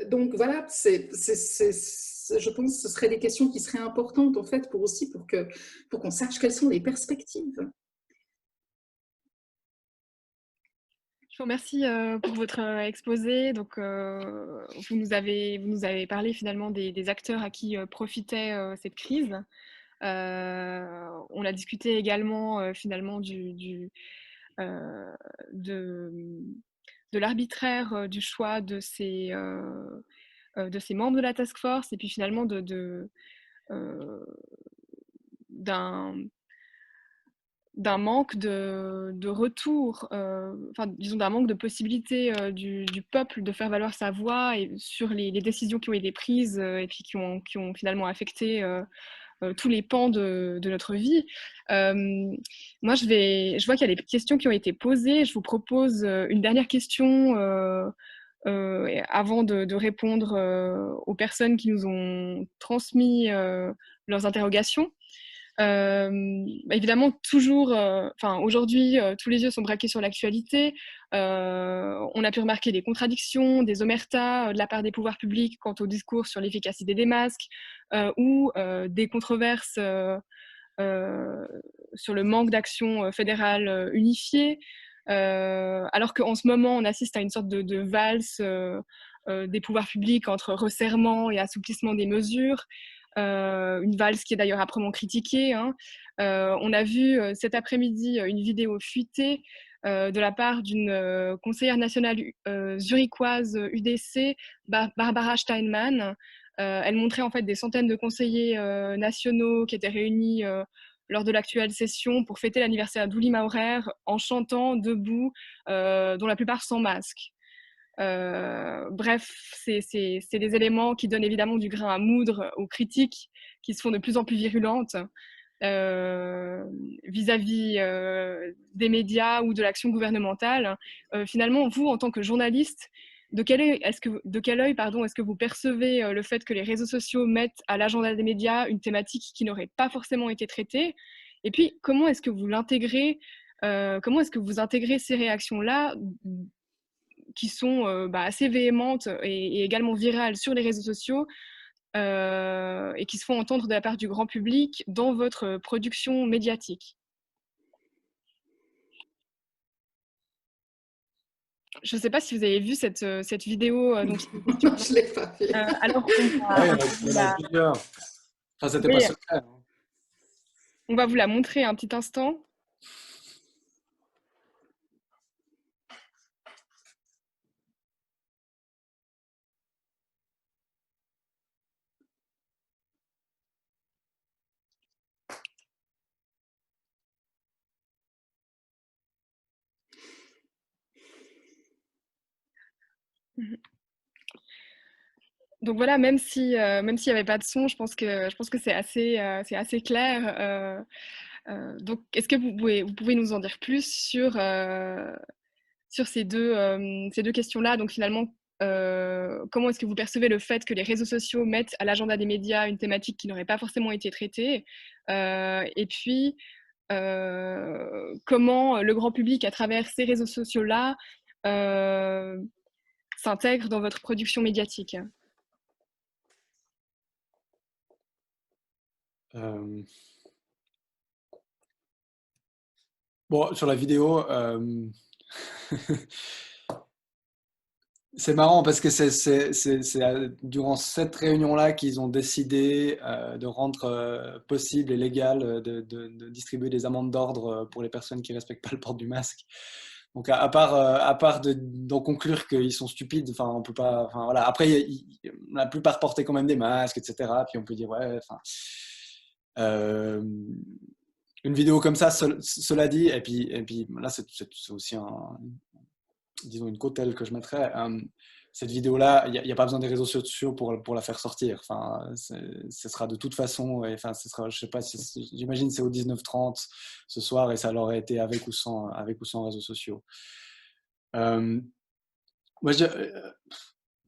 Donc voilà, je pense que ce seraient des questions qui seraient importantes en fait pour qu'on sache quelles sont les perspectives. Je vous remercie pour votre exposé. Donc, vous nous avez parlé finalement des acteurs à qui profitait cette crise. On a discuté également finalement de l'arbitraire du choix de ces membres de la task force, et puis finalement d'un d'un manque de retour, enfin, disons d'un manque de possibilité du peuple de faire valoir sa voix et sur les décisions qui ont été prises et puis qui ont finalement affecté tous les pans de notre vie. Moi, je vois qu'il y a des questions qui ont été posées. Je vous propose une dernière question avant de répondre aux personnes qui nous ont transmis leurs interrogations. Évidemment, toujours, aujourd'hui, tous les yeux sont braqués sur l'actualité. On a pu remarquer des contradictions, des omertas de la part des pouvoirs publics quant au discours sur l'efficacité des masques ou des controverses sur le manque d'action fédérale unifiée. Alors qu'en ce moment, on assiste à une sorte de valse des pouvoirs publics entre resserrement et assouplissement des mesures. Une valse qui est d'ailleurs âprement critiquée, hein. On a vu cet après-midi une vidéo fuitée de la part d'une conseillère nationale zurichoise UDC, Barbara Steinmann. Elle montrait en fait des centaines de conseillers nationaux qui étaient réunis lors de l'actuelle session pour fêter l'anniversaire d'Uli Maurer en chantant debout, dont la plupart sans masque. Bref, c'est des éléments qui donnent évidemment du grain à moudre aux critiques qui se font de plus en plus virulentes vis-à-vis des médias ou de l'action gouvernementale. Finalement, vous, en tant que journaliste, de quel œil est-ce que vous percevez le fait que les réseaux sociaux mettent à l'agenda des médias une thématique qui n'aurait pas forcément été traitée? Et puis, comment est-ce que vous l'intégrez comment est-ce que vous intégrez ces réactions-là qui sont assez véhémentes et également virales sur les réseaux sociaux et qui se font entendre de la part du grand public dans votre production médiatique? Je ne sais pas si vous avez vu cette vidéo. Non, je ne l'ai pas vu. Alors, Il y en a plusieurs. Enfin, c'était pas secret. Hein. On va vous la montrer un petit instant. Donc voilà, même s'il n'y avait pas de son, je pense que c'est assez clair. Donc, est-ce que vous pouvez nous en dire plus sur ces deux questions-là? Donc finalement, comment est-ce que vous percevez le fait que les réseaux sociaux mettent à l'agenda des médias une thématique qui n'aurait pas forcément été traitée? Et puis, comment le grand public, à travers ces réseaux sociaux-là, s'intègre dans votre production médiatique? Bon, sur la vidéo, c'est marrant parce que c'est durant cette réunion-là qu'ils ont décidé de rendre possible et légal de distribuer des amendes d'ordre pour les personnes qui ne respectent pas le port du masque. Donc, à part d'en conclure qu'ils sont stupides, enfin, on peut pas. Enfin, voilà. Après, la plupart portaient quand même des masques, etc. Puis on peut dire, ouais, enfin. Une vidéo comme ça, cela dit, et puis là, c'est aussi disons une cautèle que je mettrais. Cette vidéo-là, il n'y a pas besoin des réseaux sociaux pour la faire sortir. Enfin, ce sera de toute façon, et, enfin, ce sera, je sais pas, j'imagine c'est au 19h30 ce soir et ça l'aurait été avec ou sans réseaux sociaux. Moi,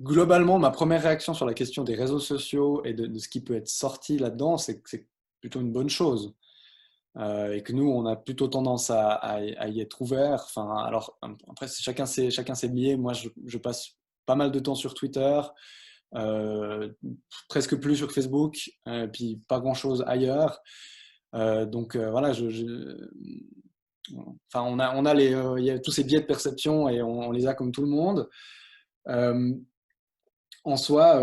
globalement, ma première réaction sur la question des réseaux sociaux et de ce qui peut être sorti là-dedans, c'est que c'est plutôt une bonne chose. Et que nous, on a plutôt tendance à y être ouvert. Enfin, alors, après, chacun ses biais. Moi, je passe pas mal de temps sur Twitter, presque plus sur Facebook, puis pas grand-chose ailleurs. Donc, voilà, enfin, on a il y a tous ces biais de perception et on les a comme tout le monde. En soi,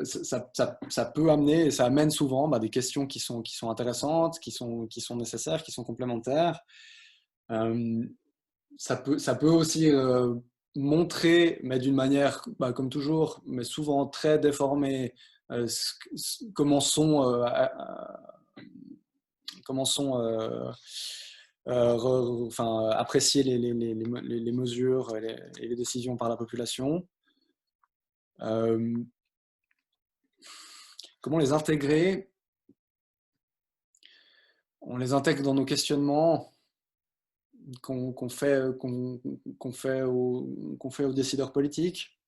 ça peut amener, et ça amène souvent des questions qui sont intéressantes, qui sont nécessaires, qui sont complémentaires. Ça peut aussi montrer, mais d'une manière, comme toujours, mais souvent très déformée, comment sont apprécier les mesures et les décisions par la population. Comment les intégrer? On les intègre dans nos questionnements qu'on fait aux décideurs politiques,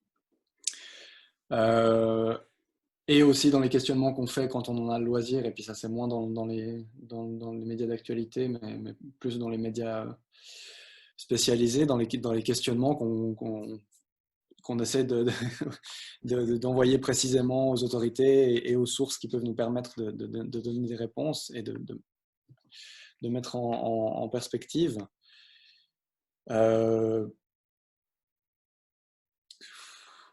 et aussi dans les questionnements qu'on fait quand on en a le loisir, et puis ça c'est moins dans les médias d'actualité, mais plus dans les médias spécialisés, dans les questionnements qu'on essaie d'envoyer précisément aux autorités et aux sources qui peuvent nous permettre de donner des réponses et de mettre en perspective.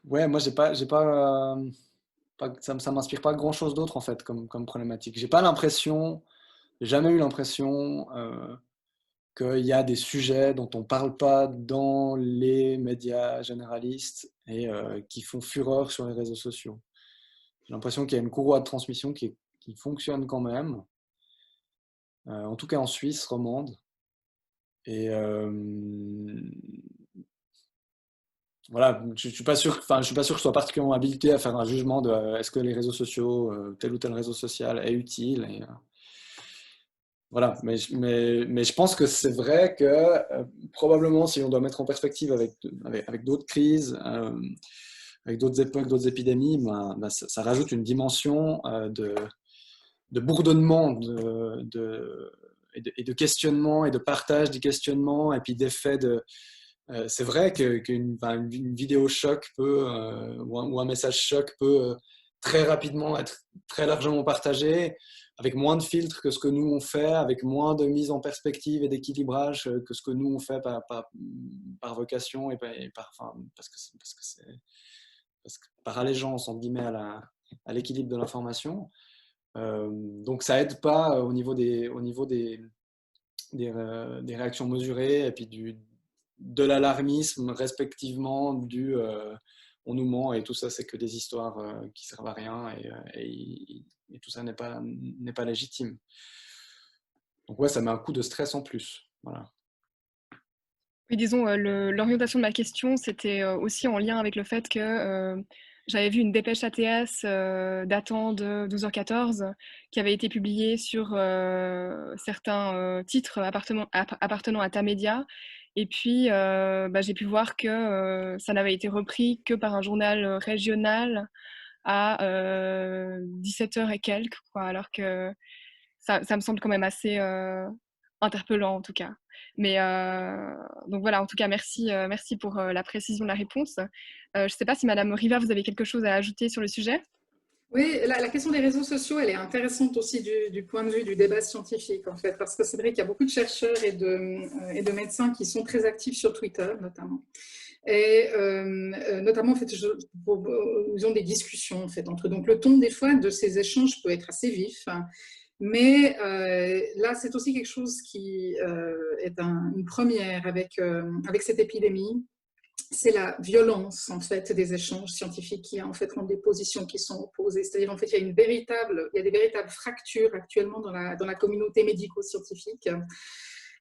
Ouais, moi ça m'inspire pas grand chose d'autre en fait comme problématique. J'ai jamais eu l'impression qu'il y a des sujets dont on parle pas dans les médias généralistes et qui font fureur sur les réseaux sociaux. J'ai l'impression qu'il y a une courroie de transmission qui fonctionne quand même, en tout cas en Suisse romande. Et voilà, je suis pas sûr que je sois particulièrement habilité à faire un jugement de est-ce que les réseaux sociaux, tel ou tel réseau social est utile. Et, voilà, mais je pense que c'est vrai que probablement si on doit mettre en perspective avec d'autres crises, avec d'autres époques, d'autres épidémies, ça rajoute une dimension de bourdonnement et de questionnement et de partage des questionnements et puis d'effets c'est vrai qu'une vidéo choc ou un message choc peut très rapidement être très largement partagé, avec moins de filtres que ce que nous on fait, avec moins de mise en perspective et d'équilibrage que ce que nous on fait par vocation et parce que par allégeance entre guillemets à l'équilibre de l'information. Donc ça aide pas au niveau des réactions mesurées et puis de l'alarmisme respectivement on nous ment et tout ça c'est que des histoires qui servent à rien et tout ça n'est pas légitime. Donc ouais, ça met un coup de stress en plus. Voilà. Oui, disons, l'orientation de ma question, c'était aussi en lien avec le fait que j'avais vu une dépêche ATS datant de 12h14 qui avait été publiée sur certains titres appartenant à Tamedia. Et puis, j'ai pu voir que ça n'avait été repris que par un journal régional à 17h et quelques, quoi, alors que ça me semble quand même assez interpellant en tout cas. Mais donc voilà, en tout cas, merci pour la précision de la réponse. Je ne sais pas si Madame Riva, vous avez quelque chose à ajouter sur le sujet? Oui, la question des réseaux sociaux, elle est intéressante aussi du point de vue du débat scientifique, en fait, parce que c'est vrai qu'il y a beaucoup de chercheurs et de médecins qui sont très actifs sur Twitter, notamment. Et notamment, en fait, ils ont des discussions, en fait, entre eux. Donc, le ton, des fois, de ces échanges peut être assez vif, hein. Mais là, c'est aussi quelque chose qui est une première avec cette épidémie. C'est la violence en fait des échanges scientifiques qui en fait ont des positions qui sont opposées. C'est-à-dire en fait il y a des véritables fractures actuellement dans la communauté médico-scientifique.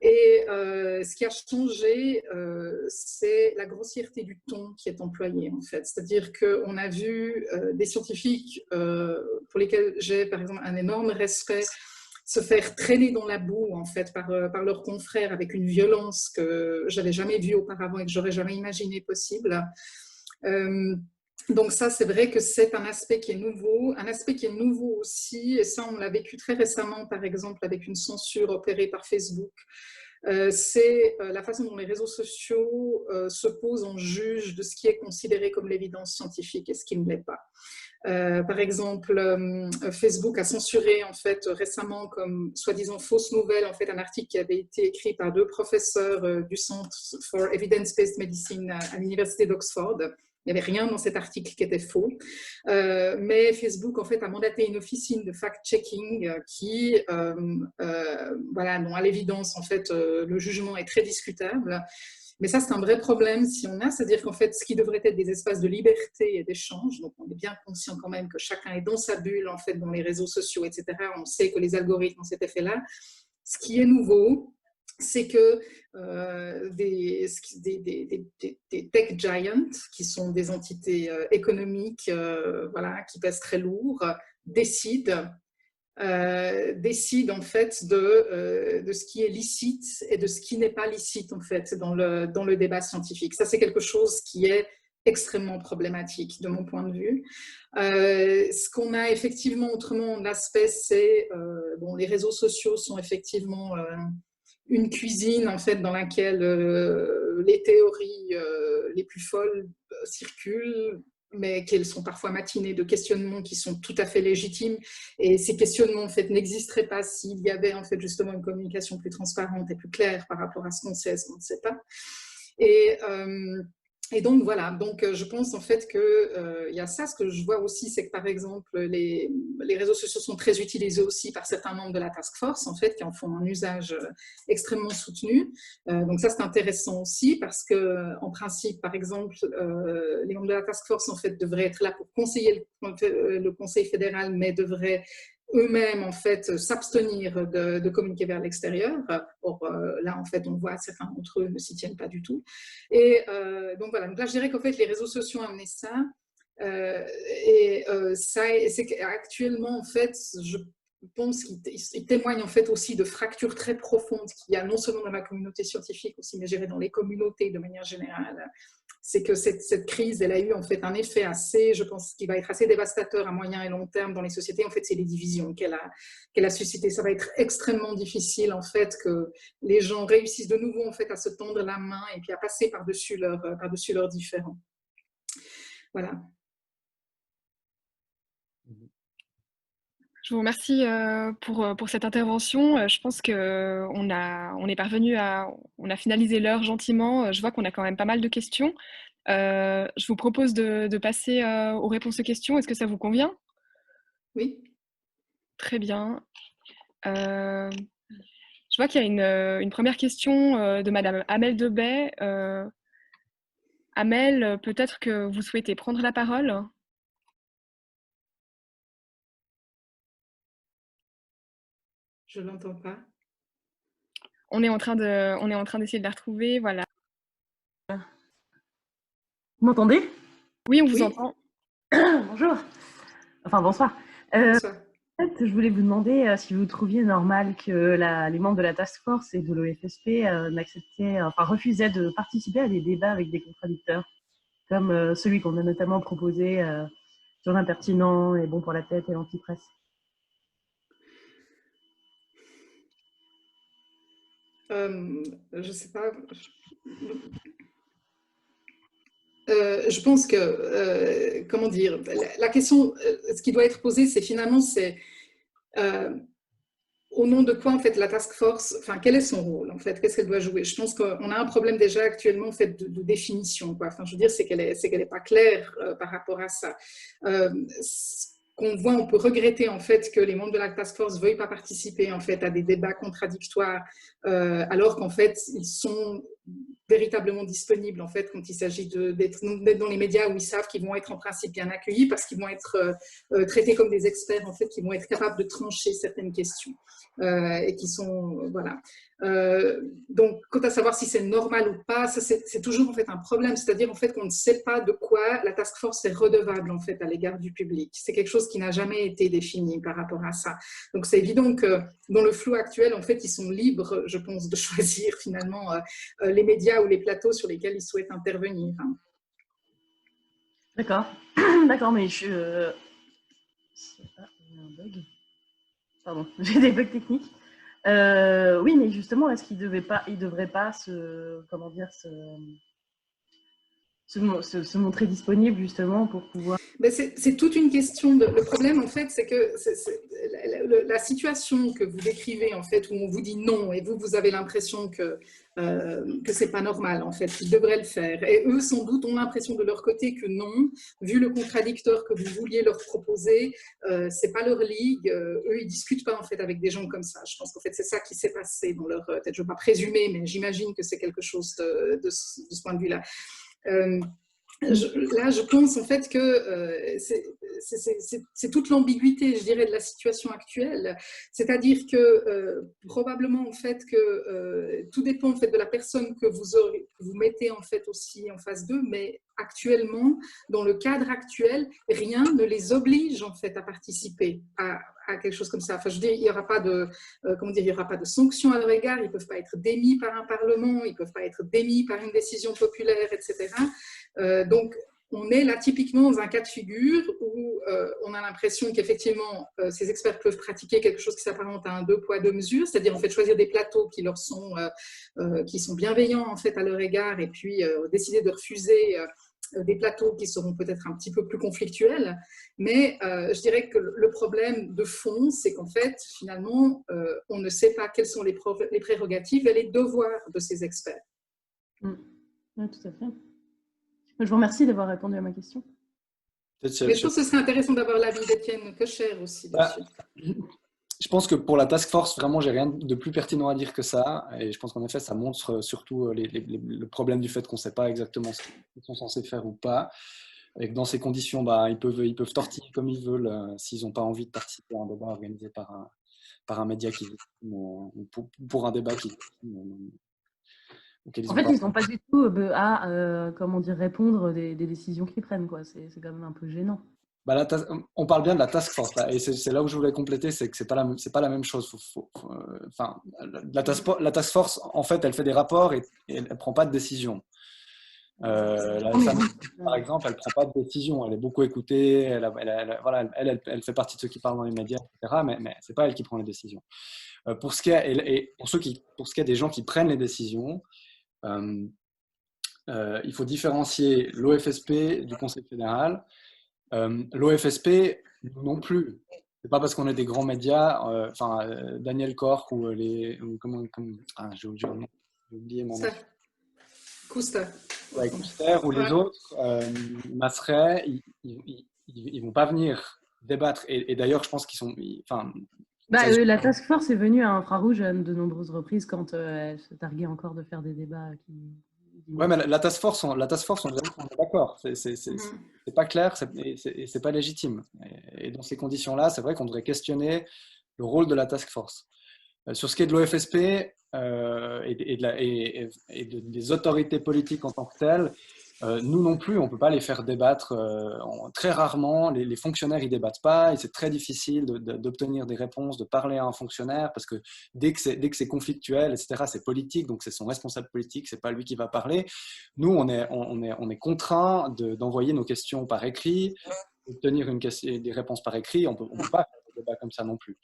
Et ce qui a changé, c'est la grossièreté du ton qui est employé en fait. C'est-à-dire qu'on a vu des scientifiques pour lesquels j'ai par exemple un énorme respect se faire traîner dans la boue en fait par leurs confrères avec une violence que j'avais jamais vue auparavant et que j'aurais jamais imaginé possible. Donc ça, c'est vrai que c'est un aspect qui est nouveau. Un aspect qui est nouveau aussi, et ça on l'a vécu très récemment par exemple avec une censure opérée par Facebook, c'est la façon dont les réseaux sociaux se posent en juge de ce qui est considéré comme l'évidence scientifique et ce qui ne l'est pas. Par exemple, Facebook a censuré en fait récemment comme soi-disant fausse nouvelle en fait un article qui avait été écrit par deux professeurs du Centre for Evidence-Based Medicine à l'université d'Oxford. Il n'y avait rien dans cet article qui était faux, mais Facebook en fait a mandaté une officine de fact-checking qui, voilà, dont à l'évidence en fait le jugement est très discutable. Mais ça, c'est un vrai problème si on a, c'est-à-dire qu'en fait, ce qui devrait être des espaces de liberté et d'échange, donc on est bien conscient quand même que chacun est dans sa bulle, en fait, dans les réseaux sociaux, etc. On sait que les algorithmes ont cet effet-là. Ce qui est nouveau, c'est que des tech giants, qui sont des entités économiques voilà, qui pèsent très lourd, décident en fait de ce qui est licite et de ce qui n'est pas licite en fait dans le débat scientifique. Ça, c'est quelque chose qui est extrêmement problématique de mon point de vue. Ce qu'on a effectivement autrement, l'aspect, c'est bon, les réseaux sociaux sont effectivement une cuisine en fait dans laquelle les théories les plus folles circulent, mais qu'elles sont parfois matinées de questionnements qui sont tout à fait légitimes. Et ces questionnements en fait n'existeraient pas s'il y avait en fait justement une communication plus transparente et plus claire par rapport à ce qu'on sait et ce qu'on ne sait pas. Et donc voilà, donc je pense en fait qu'il y a ça. Ce que je vois aussi, c'est que par exemple les réseaux sociaux sont très utilisés aussi par certains membres de la task force en fait, qui en font un usage extrêmement soutenu. Donc ça, c'est intéressant aussi parce que en principe, par exemple, les membres de la task force en fait devraient être là pour conseiller le Conseil fédéral, mais devraient eux-mêmes en fait s'abstenir de communiquer vers l'extérieur. Or là en fait on voit certains d'entre eux ne s'y tiennent pas du tout. Et donc voilà, donc là je dirais qu'en fait les réseaux sociaux ont amené ça. Ça, c'est qu'actuellement en fait je pense qu'il témoigne en fait aussi de fractures très profondes qu'il y a non seulement dans la communauté scientifique aussi, mais je dirais dans les communautés de manière générale. C'est que cette crise, elle a eu en fait un effet assez, je pense, qui va être assez dévastateur à moyen et long terme dans les sociétés. En fait, c'est les divisions qu'elle a suscitées. Ça va être extrêmement difficile en fait que les gens réussissent de nouveau en fait à se tendre la main et puis à passer par-dessus leurs différends. Voilà. Je vous remercie pour cette intervention. Je pense qu'on a finalisé l'heure gentiment. Je vois qu'on a quand même pas mal de questions. Je vous propose de passer aux réponses aux questions. Est-ce que ça vous convient? Oui. Très bien. Je vois qu'il y a une première question de Madame Amel Debay. Amel, peut-être que vous souhaitez prendre la parole? Je ne l'entends pas. On est en train d'essayer de la retrouver, voilà. Vous m'entendez? Oui, on vous entend. Bonjour. Enfin, bonsoir. Bonsoir. En fait, je voulais vous demander si vous trouviez normal que les membres de la task force et de l'OFSP refusaient de participer à des débats avec des contradicteurs, comme celui qu'on a notamment proposé sur l'impertinent et bon pour la tête et l'antipresse. Je sais pas. Je pense que, comment dire, la question, ce qui doit être posé, c'est finalement, c'est au nom de quoi en fait la task force, enfin quel est son rôle en fait, qu'est-ce qu'elle doit jouer? Je pense qu'on a un problème déjà actuellement en fait de définition, quoi. Enfin, je veux dire, c'est qu'elle est pas claire par rapport à ça. Qu'on voit, on peut regretter en fait que les membres de la task force veuillent pas participer en fait à des débats contradictoires, alors qu'en fait ils sont véritablement disponibles en fait quand il s'agit d'être dans les médias où ils savent qu'ils vont être en principe bien accueillis parce qu'ils vont être traités comme des experts en fait, qui vont être capables de trancher certaines questions et qui sont voilà. Donc, quant à savoir si c'est normal ou pas, ça c'est toujours en fait un problème, c'est-à-dire en fait qu'on ne sait pas de quoi la task force est redevable en fait à l'égard du public. C'est quelque chose qui n'a jamais été défini par rapport à ça. Donc, c'est évident que dans le flou actuel, en fait, ils sont libres, je pense, de choisir finalement les médias ou les plateaux sur lesquels ils souhaitent intervenir. D'accord, d'accord, mais il y a un bug. Pardon, j'ai des bugs techniques. Oui, mais justement, est-ce qu'il ne devrait pas se montrer disponible justement pour pouvoir... C'est toute une question. Le problème, en fait, c'est que la situation que vous décrivez, en fait, où on vous dit non, et vous avez l'impression que c'est pas normal, en fait, qu'ils devraient le faire. Et eux, sans doute, ont l'impression de leur côté que non, vu le contradicteur que vous vouliez leur proposer, c'est pas leur ligue. Eux, ils discutent pas, en fait, avec des gens comme ça. Je pense qu'en fait, c'est ça qui s'est passé dans leur tête. Je ne veux pas présumer, mais j'imagine que c'est quelque chose de ce point de vue-là. Là, je pense en fait que c'est toute l'ambiguïté, je dirais, de la situation actuelle. C'est-à-dire que probablement en fait que tout dépend en fait de la personne que vous mettez en fait aussi en face d'eux, mais actuellement, dans le cadre actuel, rien ne les oblige en fait à participer à quelque chose comme ça. Enfin, je dis, il n'y aura pas de comment dire, il y aura pas de sanctions à leur égard. Ils ne peuvent pas être démis par un parlement, ils ne peuvent pas être démis par une décision populaire, etc. Donc, on est là typiquement dans un cas de figure où on a l'impression qu'effectivement, ces experts peuvent pratiquer quelque chose qui s'apparente à un deux poids, deux mesures, c'est-à-dire en fait choisir des plateaux qui leur sont, qui sont bienveillants en fait à leur égard et puis décider de refuser des plateaux qui seront peut-être un petit peu plus conflictuels. Mais je dirais que le problème de fond, c'est qu'en fait, finalement, on ne sait pas quelles sont les prérogatives et les devoirs de ces experts. Oui, tout à fait. Je vous remercie d'avoir répondu à ma question. Mais je pense que ce serait intéressant d'avoir l'avis d'Étienne Kocher aussi dessus. Je pense que pour la task force, vraiment, j'ai rien de plus pertinent à dire que ça. Et je pense qu'en effet, ça montre surtout le problème du fait qu'on ne sait pas exactement ce qu'ils sont censés faire ou pas. Et que dans ces conditions, ils peuvent tortiller comme ils veulent s'ils n'ont pas envie de participer à un débat organisé par un média qui pour un débat qui. En fait, ils n'ont pas du tout à comment dire, répondre des décisions qu'ils prennent, quoi. C'est quand même un peu gênant. On parle bien de la task force là, et c'est là où je voulais compléter, c'est que c'est pas la même chose. La task force, en fait, elle fait des rapports et elle prend pas de décision. La FAME, par exemple, elle prend pas de décision. Elle est beaucoup écoutée. Elle fait partie de ceux qui parlent dans les médias, etc. Mais c'est pas elle qui prend les décisions. Pour ce qui est des gens qui prennent les décisions. Il faut différencier l'OFSP du Conseil fédéral. L'OFSP non plus. C'est pas parce qu'on est des grands médias, Daniel Cork ou j'ai oublié mon nom. Couster. Ouais, Couster ou les autres, Masseret, ils vont pas venir débattre. Et d'ailleurs, je pense qu'ils sont. La task force est venue à Infrarouge de nombreuses reprises quand elle se targuait encore de faire des débats. Ouais, mais la task force, on est d'accord. C'est pas clair, c'est pas légitime. Et dans ces conditions-là, c'est vrai qu'on devrait questionner le rôle de la task force. Sur ce qui est de l'OFSP des autorités politiques en tant que telles, nous non plus, on ne peut pas les faire débattre. Très rarement, les fonctionnaires, ils ne débattent pas et c'est très difficile d'obtenir des réponses, de parler à un fonctionnaire parce que dès que c'est conflictuel, etc., c'est politique, donc c'est son responsable politique, ce n'est pas lui qui va parler. Nous, on est contraint d'envoyer nos questions par écrit, d'obtenir des réponses par écrit. On ne peut pas faire des débats comme ça non plus.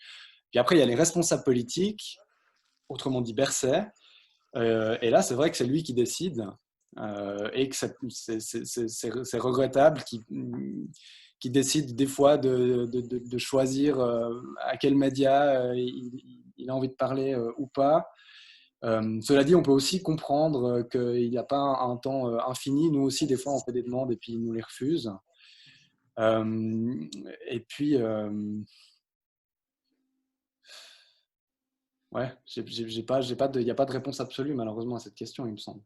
Puis après, il y a les responsables politiques, autrement dit Berset, et là, c'est vrai que c'est lui qui décide. Et que c'est regrettable qu'il décide des fois de choisir à quel média il a envie de parler ou pas. Cela dit, on peut aussi comprendre qu'il n'y a pas un temps infini. Nous aussi, des fois, on fait des demandes et puis ils nous les refusent. Et puis, ouais, il n'y a pas de réponse absolue malheureusement à cette question, il me semble.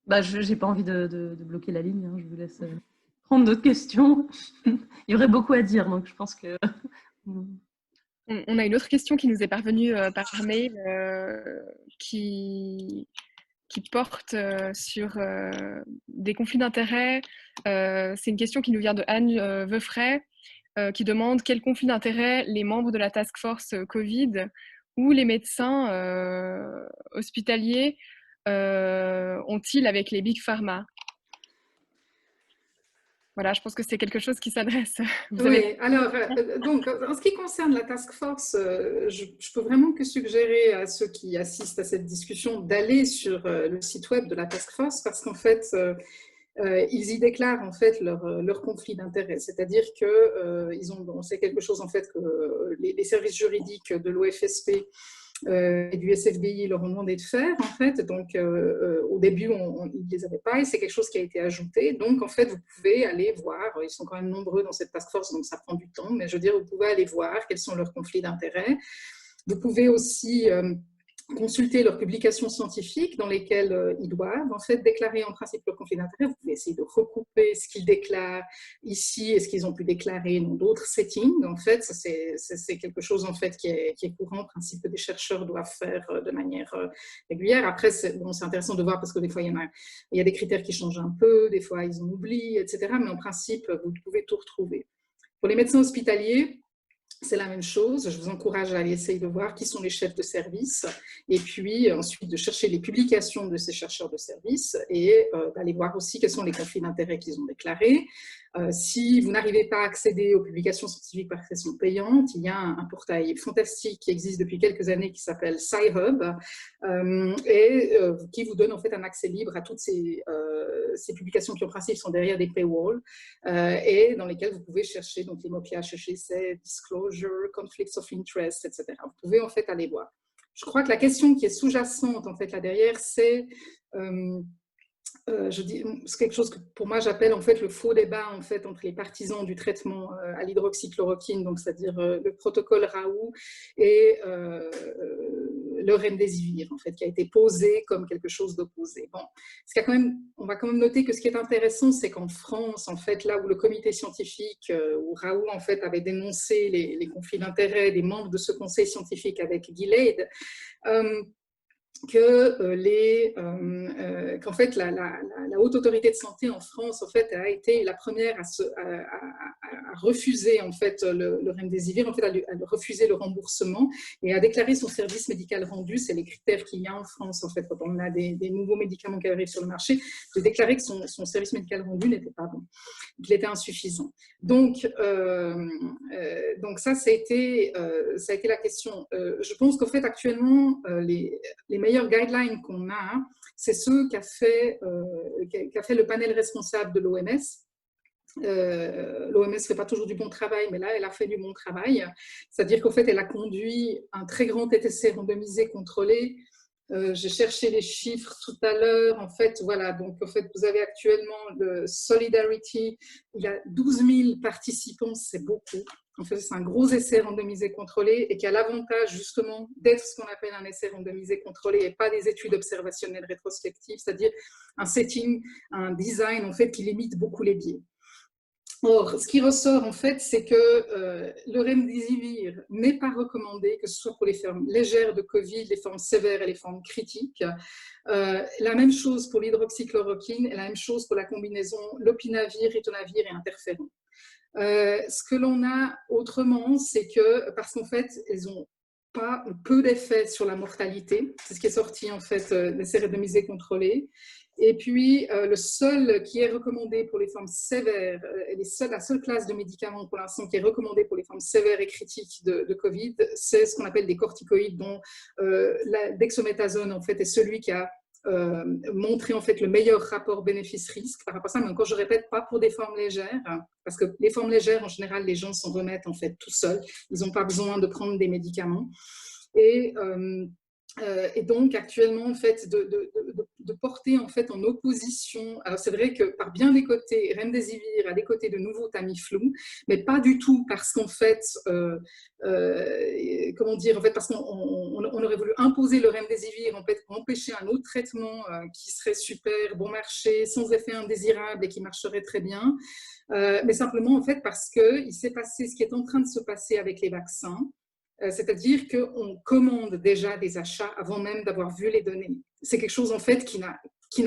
Je n'ai pas envie de bloquer la ligne, hein. Je vous laisse prendre d'autres questions. Il y aurait beaucoup à dire, donc je pense que... On a une autre question qui nous est parvenue par mail qui porte sur des conflits d'intérêts. C'est une question qui nous vient de Anne Veufray qui demande quels conflits d'intérêts les membres de la task force Covid ou les médecins hospitaliers ont-ils avec les Big Pharma? Voilà, je pense que c'est quelque chose qui s'adresse. Alors, donc, en ce qui concerne la task force, je peux vraiment que suggérer à ceux qui assistent à cette discussion d'aller sur le site web de la task force parce qu'en fait, ils y déclarent en fait leur conflit d'intérêts, c'est-à-dire que c'est quelque chose en fait que les services juridiques de l'OFSP et du SFDI leur ont demandé de faire en fait. Donc au début ils ne les avaient pas et c'est quelque chose qui a été ajouté. Donc en fait vous pouvez aller voir, ils sont quand même nombreux dans cette task force donc ça prend du temps, mais je veux dire vous pouvez aller voir quels sont leurs conflits d'intérêts. Vous pouvez aussi consulter leurs publications scientifiques dans lesquelles ils doivent en fait déclarer en principe leur conflit d'intérêt. Vous pouvez essayer de recouper ce qu'ils déclarent ici et ce qu'ils ont pu déclarer dans d'autres settings. En fait, c'est quelque chose en fait qui est courant, en principe, que des chercheurs doivent faire de manière régulière. Après, c'est intéressant de voir parce que des fois, il y a des critères qui changent un peu, des fois, ils en oublient, etc. Mais en principe, vous pouvez tout retrouver. Pour les médecins hospitaliers, c'est la même chose. Je vous encourage à aller essayer de voir qui sont les chefs de service et puis ensuite de chercher les publications de ces chercheurs de service et d'aller voir aussi quels sont les conflits d'intérêts qu'ils ont déclarés. Si vous n'arrivez pas à accéder aux publications scientifiques parce qu'elles sont payantes, il y a un portail fantastique qui existe depuis quelques années qui s'appelle Sci-Hub et qui vous donne en fait un accès libre à toutes ces publications qui en principe sont derrière des paywalls et dans lesquelles vous pouvez chercher donc les mots-clés à chercher, c'est disclosure, conflicts of interest, etc. Vous pouvez en fait aller voir. Je crois que la question qui est sous-jacente en fait là derrière, c'est c'est quelque chose que pour moi j'appelle en fait le faux débat en fait entre les partisans du traitement à l'hydroxychloroquine, donc c'est-à-dire le protocole Raoult et le remdesivir en fait qui a été posé comme quelque chose d'opposé. Bon, on va quand même noter que ce qui est intéressant, c'est qu'en France en fait là où le comité scientifique où Raoult en fait avait dénoncé les conflits d'intérêts des membres de ce conseil scientifique avec Gilead, qu'en fait la haute autorité de santé en France en fait a été la première à refuser en fait le remdesivir, en fait à refuser le remboursement et à déclarer son service médical rendu. C'est les critères qu'il y a en France en fait quand on a des nouveaux médicaments qui arrivent sur le marché, de déclarer que son service médical rendu n'était pas bon, qu'il était insuffisant. Donc ça a été la question. Je pense qu'en fait actuellement les meilleurs guidelines qu'on a, c'est ceux qu'a fait le panel responsable de l'OMS. L'OMS ne fait pas toujours du bon travail, mais là, elle a fait du bon travail. C'est-à-dire qu'en fait, elle a conduit un très grand essai randomisé contrôlé. J'ai cherché les chiffres tout à l'heure. En fait, voilà. Donc, en fait, vous avez actuellement le Solidarity. Il y a 12 000 participants, c'est beaucoup. En fait, c'est un gros essai randomisé contrôlé et qui a l'avantage justement d'être ce qu'on appelle un essai randomisé contrôlé et pas des études observationnelles rétrospectives, c'est-à-dire un setting, un design en fait qui limite beaucoup les biais. Or, ce qui ressort en fait, c'est que le remdesivir n'est pas recommandé, que ce soit pour les formes légères de Covid, les formes sévères et les formes critiques. La même chose pour l'hydroxychloroquine et la même chose pour la combinaison lopinavir, ritonavir et interféron. Ce que l'on a autrement, c'est que, parce qu'en fait, elles ont pas peu d'effets sur la mortalité, c'est ce qui est sorti en fait des randomisés contrôlés. Et puis, le seul qui est recommandé pour les formes sévères, la seule classe de médicaments pour l'instant qui est recommandée pour les formes sévères et critiques de Covid, c'est ce qu'on appelle des corticoïdes, dont la dexaméthasone en fait est celui qui a montré en fait le meilleur rapport bénéfice-risque par rapport à ça, mais encore je répète, pas pour des formes légères, parce que les formes légères en général les gens s'en remettent en fait tout seuls, ils n'ont pas besoin de prendre des médicaments et donc actuellement en fait de porter en fait en opposition, alors c'est vrai que par bien des côtés remdesivir a des côtés de nouveau Tamiflu, mais pas du tout parce qu'en fait comment dire, en fait parce qu'on aurait voulu imposer le remdesivir en fait pour empêcher un autre traitement qui serait super bon marché sans effet indésirable et qui marcherait très bien, mais simplement en fait parce que il s'est passé ce qui est en train de se passer avec les vaccins. C'est-à-dire qu'on commande déjà des achats avant même d'avoir vu les données. C'est quelque chose en fait qui n'a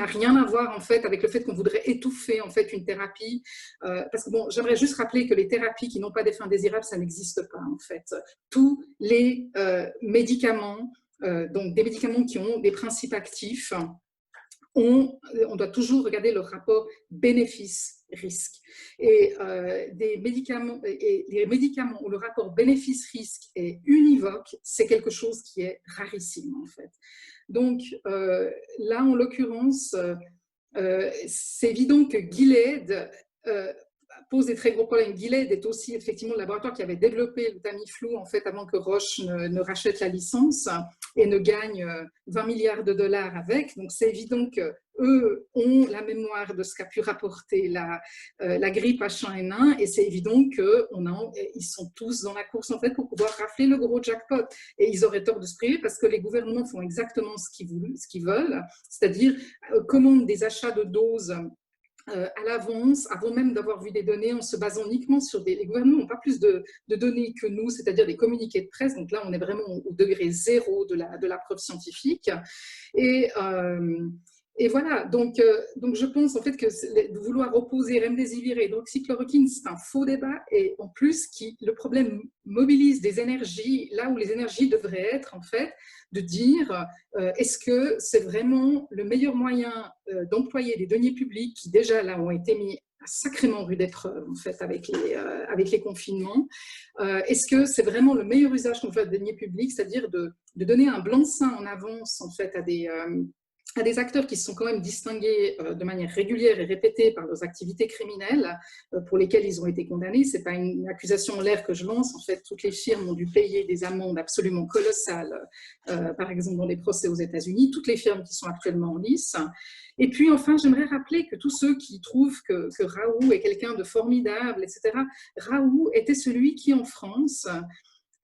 rien à voir en fait avec le fait qu'on voudrait étouffer en fait une thérapie. Parce que bon, j'aimerais juste rappeler que les thérapies qui n'ont pas d'effet indésirable, ça n'existe pas en fait. Tous les médicaments, donc des médicaments qui ont des principes actifs, on doit toujours regarder le rapport bénéfice-risque. Et les médicaments où le rapport bénéfice-risque est univoque, c'est quelque chose qui est rarissime en fait. Donc là, en l'occurrence, c'est évident que Gilead pose des très gros problèmes. Gilead est aussi effectivement le laboratoire qui avait développé le Tamiflu en fait avant que Roche ne rachète la licence et ne gagne 20 milliards de dollars avec. Donc c'est évident que eux ont la mémoire de ce qu'a pu rapporter la grippe H1N1 et c'est évident qu'ils sont tous dans la course en fait pour pouvoir rafler le gros jackpot. Et ils auraient tort de se priver parce que les gouvernements font exactement ce qu'ils veulent, c'est-à-dire commandent des achats de doses à l'avance, avant même d'avoir vu des données, en se basant uniquement sur les gouvernements n'ont pas plus de données que nous, c'est-à-dire des communiqués de presse. Donc là, on est vraiment au degré zéro de la preuve scientifique. Et voilà, donc je pense en fait que de vouloir opposer remdesivir et hydroxychloroquine, c'est un faux débat et en plus le problème mobilise des énergies là où les énergies devraient être en fait, de dire est-ce que c'est vraiment le meilleur moyen d'employer des deniers publics qui déjà là ont été mis sacrément rude épreuve en fait avec les confinements. Est-ce que c'est vraiment le meilleur usage qu'on fait de deniers publics, c'est-à-dire de donner un blanc-seing en avance en fait à des acteurs qui se sont quand même distingués de manière régulière et répétée par leurs activités criminelles pour lesquelles ils ont été condamnés. Ce n'est pas une accusation en l'air que je lance. En fait, toutes les firmes ont dû payer des amendes absolument colossales, par exemple dans des procès aux États-Unis, toutes les firmes qui sont actuellement en lice. Et puis enfin, j'aimerais rappeler que tous ceux qui trouvent que Raoult est quelqu'un de formidable, etc., Raoult était celui qui, en France,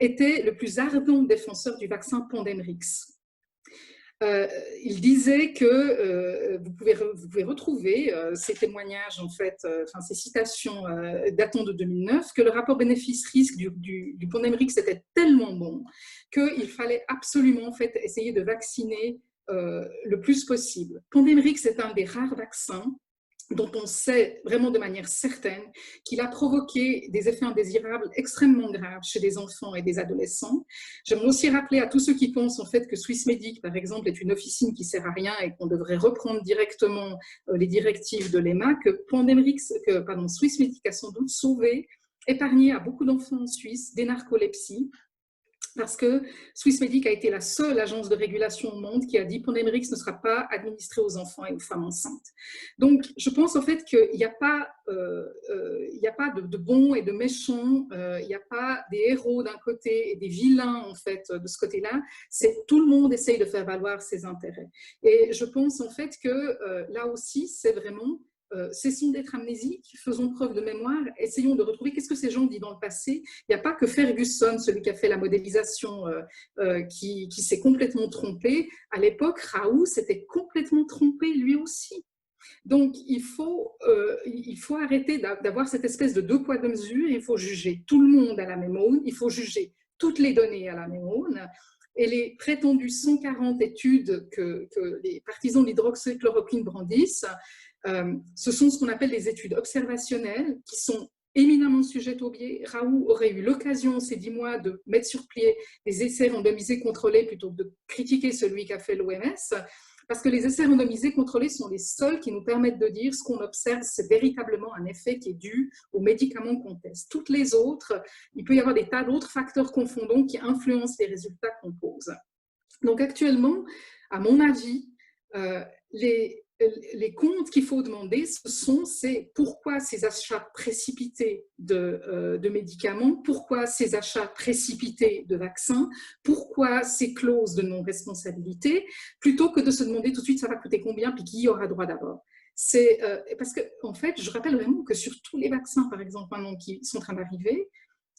était le plus ardent défenseur du vaccin Pandemrix. Il disait que vous pouvez retrouver ces témoignages, en fait, ces citations datant de 2009, que le rapport bénéfice-risque du Pandemrix était tellement bon qu'il fallait absolument en fait, essayer de vacciner le plus possible. Pandemrix est un des rares vaccins dont on sait vraiment de manière certaine qu'il a provoqué des effets indésirables extrêmement graves chez des enfants et des adolescents. J'aimerais aussi rappeler à tous ceux qui pensent en fait que Swissmedic, par exemple, est une officine qui ne sert à rien et qu'on devrait reprendre directement les directives de l'EMA, que Swissmedic a sans doute sauvé, épargné à beaucoup d'enfants en Suisse des narcolepsies, parce que Swissmedic a été la seule agence de régulation au monde qui a dit que Pandemrix ne sera pas administré aux enfants et aux femmes enceintes. Donc, je pense en fait qu'il n'y a pas, de bons et de méchants, il n'y a pas des héros d'un côté et des vilains en fait de ce côté-là. C'est tout le monde essaye de faire valoir ses intérêts. Et je pense en fait que là aussi, c'est vraiment cessons d'être amnésiques, faisons preuve de mémoire, essayons de retrouver qu'est-ce que ces gens ont dit dans le passé. Il n'y a pas que Ferguson, celui qui a fait la modélisation, qui s'est complètement trompé. À l'époque, Raoult s'était complètement trompé lui aussi. Donc, il faut arrêter d'avoir cette espèce de deux poids, deux mesures. Il faut juger tout le monde à la même aune, il faut juger toutes les données à la même aune. Et les prétendues 140 études que les partisans de l'hydroxychloroquine brandissent, ce sont ce qu'on appelle des études observationnelles qui sont éminemment sujettes au biais. Raoult aurait eu l'occasion ces 10 mois de mettre sur pied des essais randomisés contrôlés plutôt que de critiquer celui qu'a fait l'OMS, parce que les essais randomisés contrôlés sont les seuls qui nous permettent de dire ce qu'on observe, c'est véritablement un effet qui est dû aux médicaments qu'on teste. Toutes les autres, il peut y avoir des tas d'autres facteurs confondants qui influencent les résultats qu'on pose. Donc actuellement, à mon avis, les comptes qu'il faut demander, c'est pourquoi ces achats précipités de médicaments, pourquoi ces achats précipités de vaccins, pourquoi ces clauses de non-responsabilité, plutôt que de se demander tout de suite ça va coûter combien, puis qui y aura droit d'abord. C'est parce que, en fait, je rappelle vraiment que sur tous les vaccins, par exemple, maintenant qui sont en train d'arriver,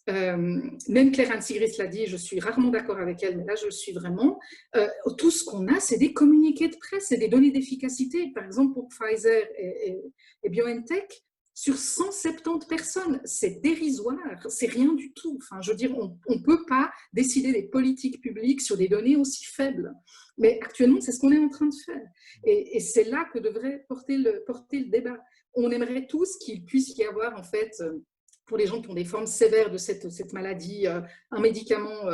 même Claire Anne-Sigris l'a dit, je suis rarement d'accord avec elle, mais là je le suis vraiment, tout ce qu'on a, c'est des communiqués de presse, c'est des données d'efficacité. Par exemple, pour Pfizer et BioNTech, sur 170 personnes, c'est dérisoire, c'est rien du tout. Enfin, je veux dire, on ne peut pas décider des politiques publiques sur des données aussi faibles. Mais actuellement, c'est ce qu'on est en train de faire. Et c'est là que devrait porter le débat. On aimerait tous qu'il puisse y avoir, en fait, pour les gens qui ont des formes sévères de cette maladie, un médicament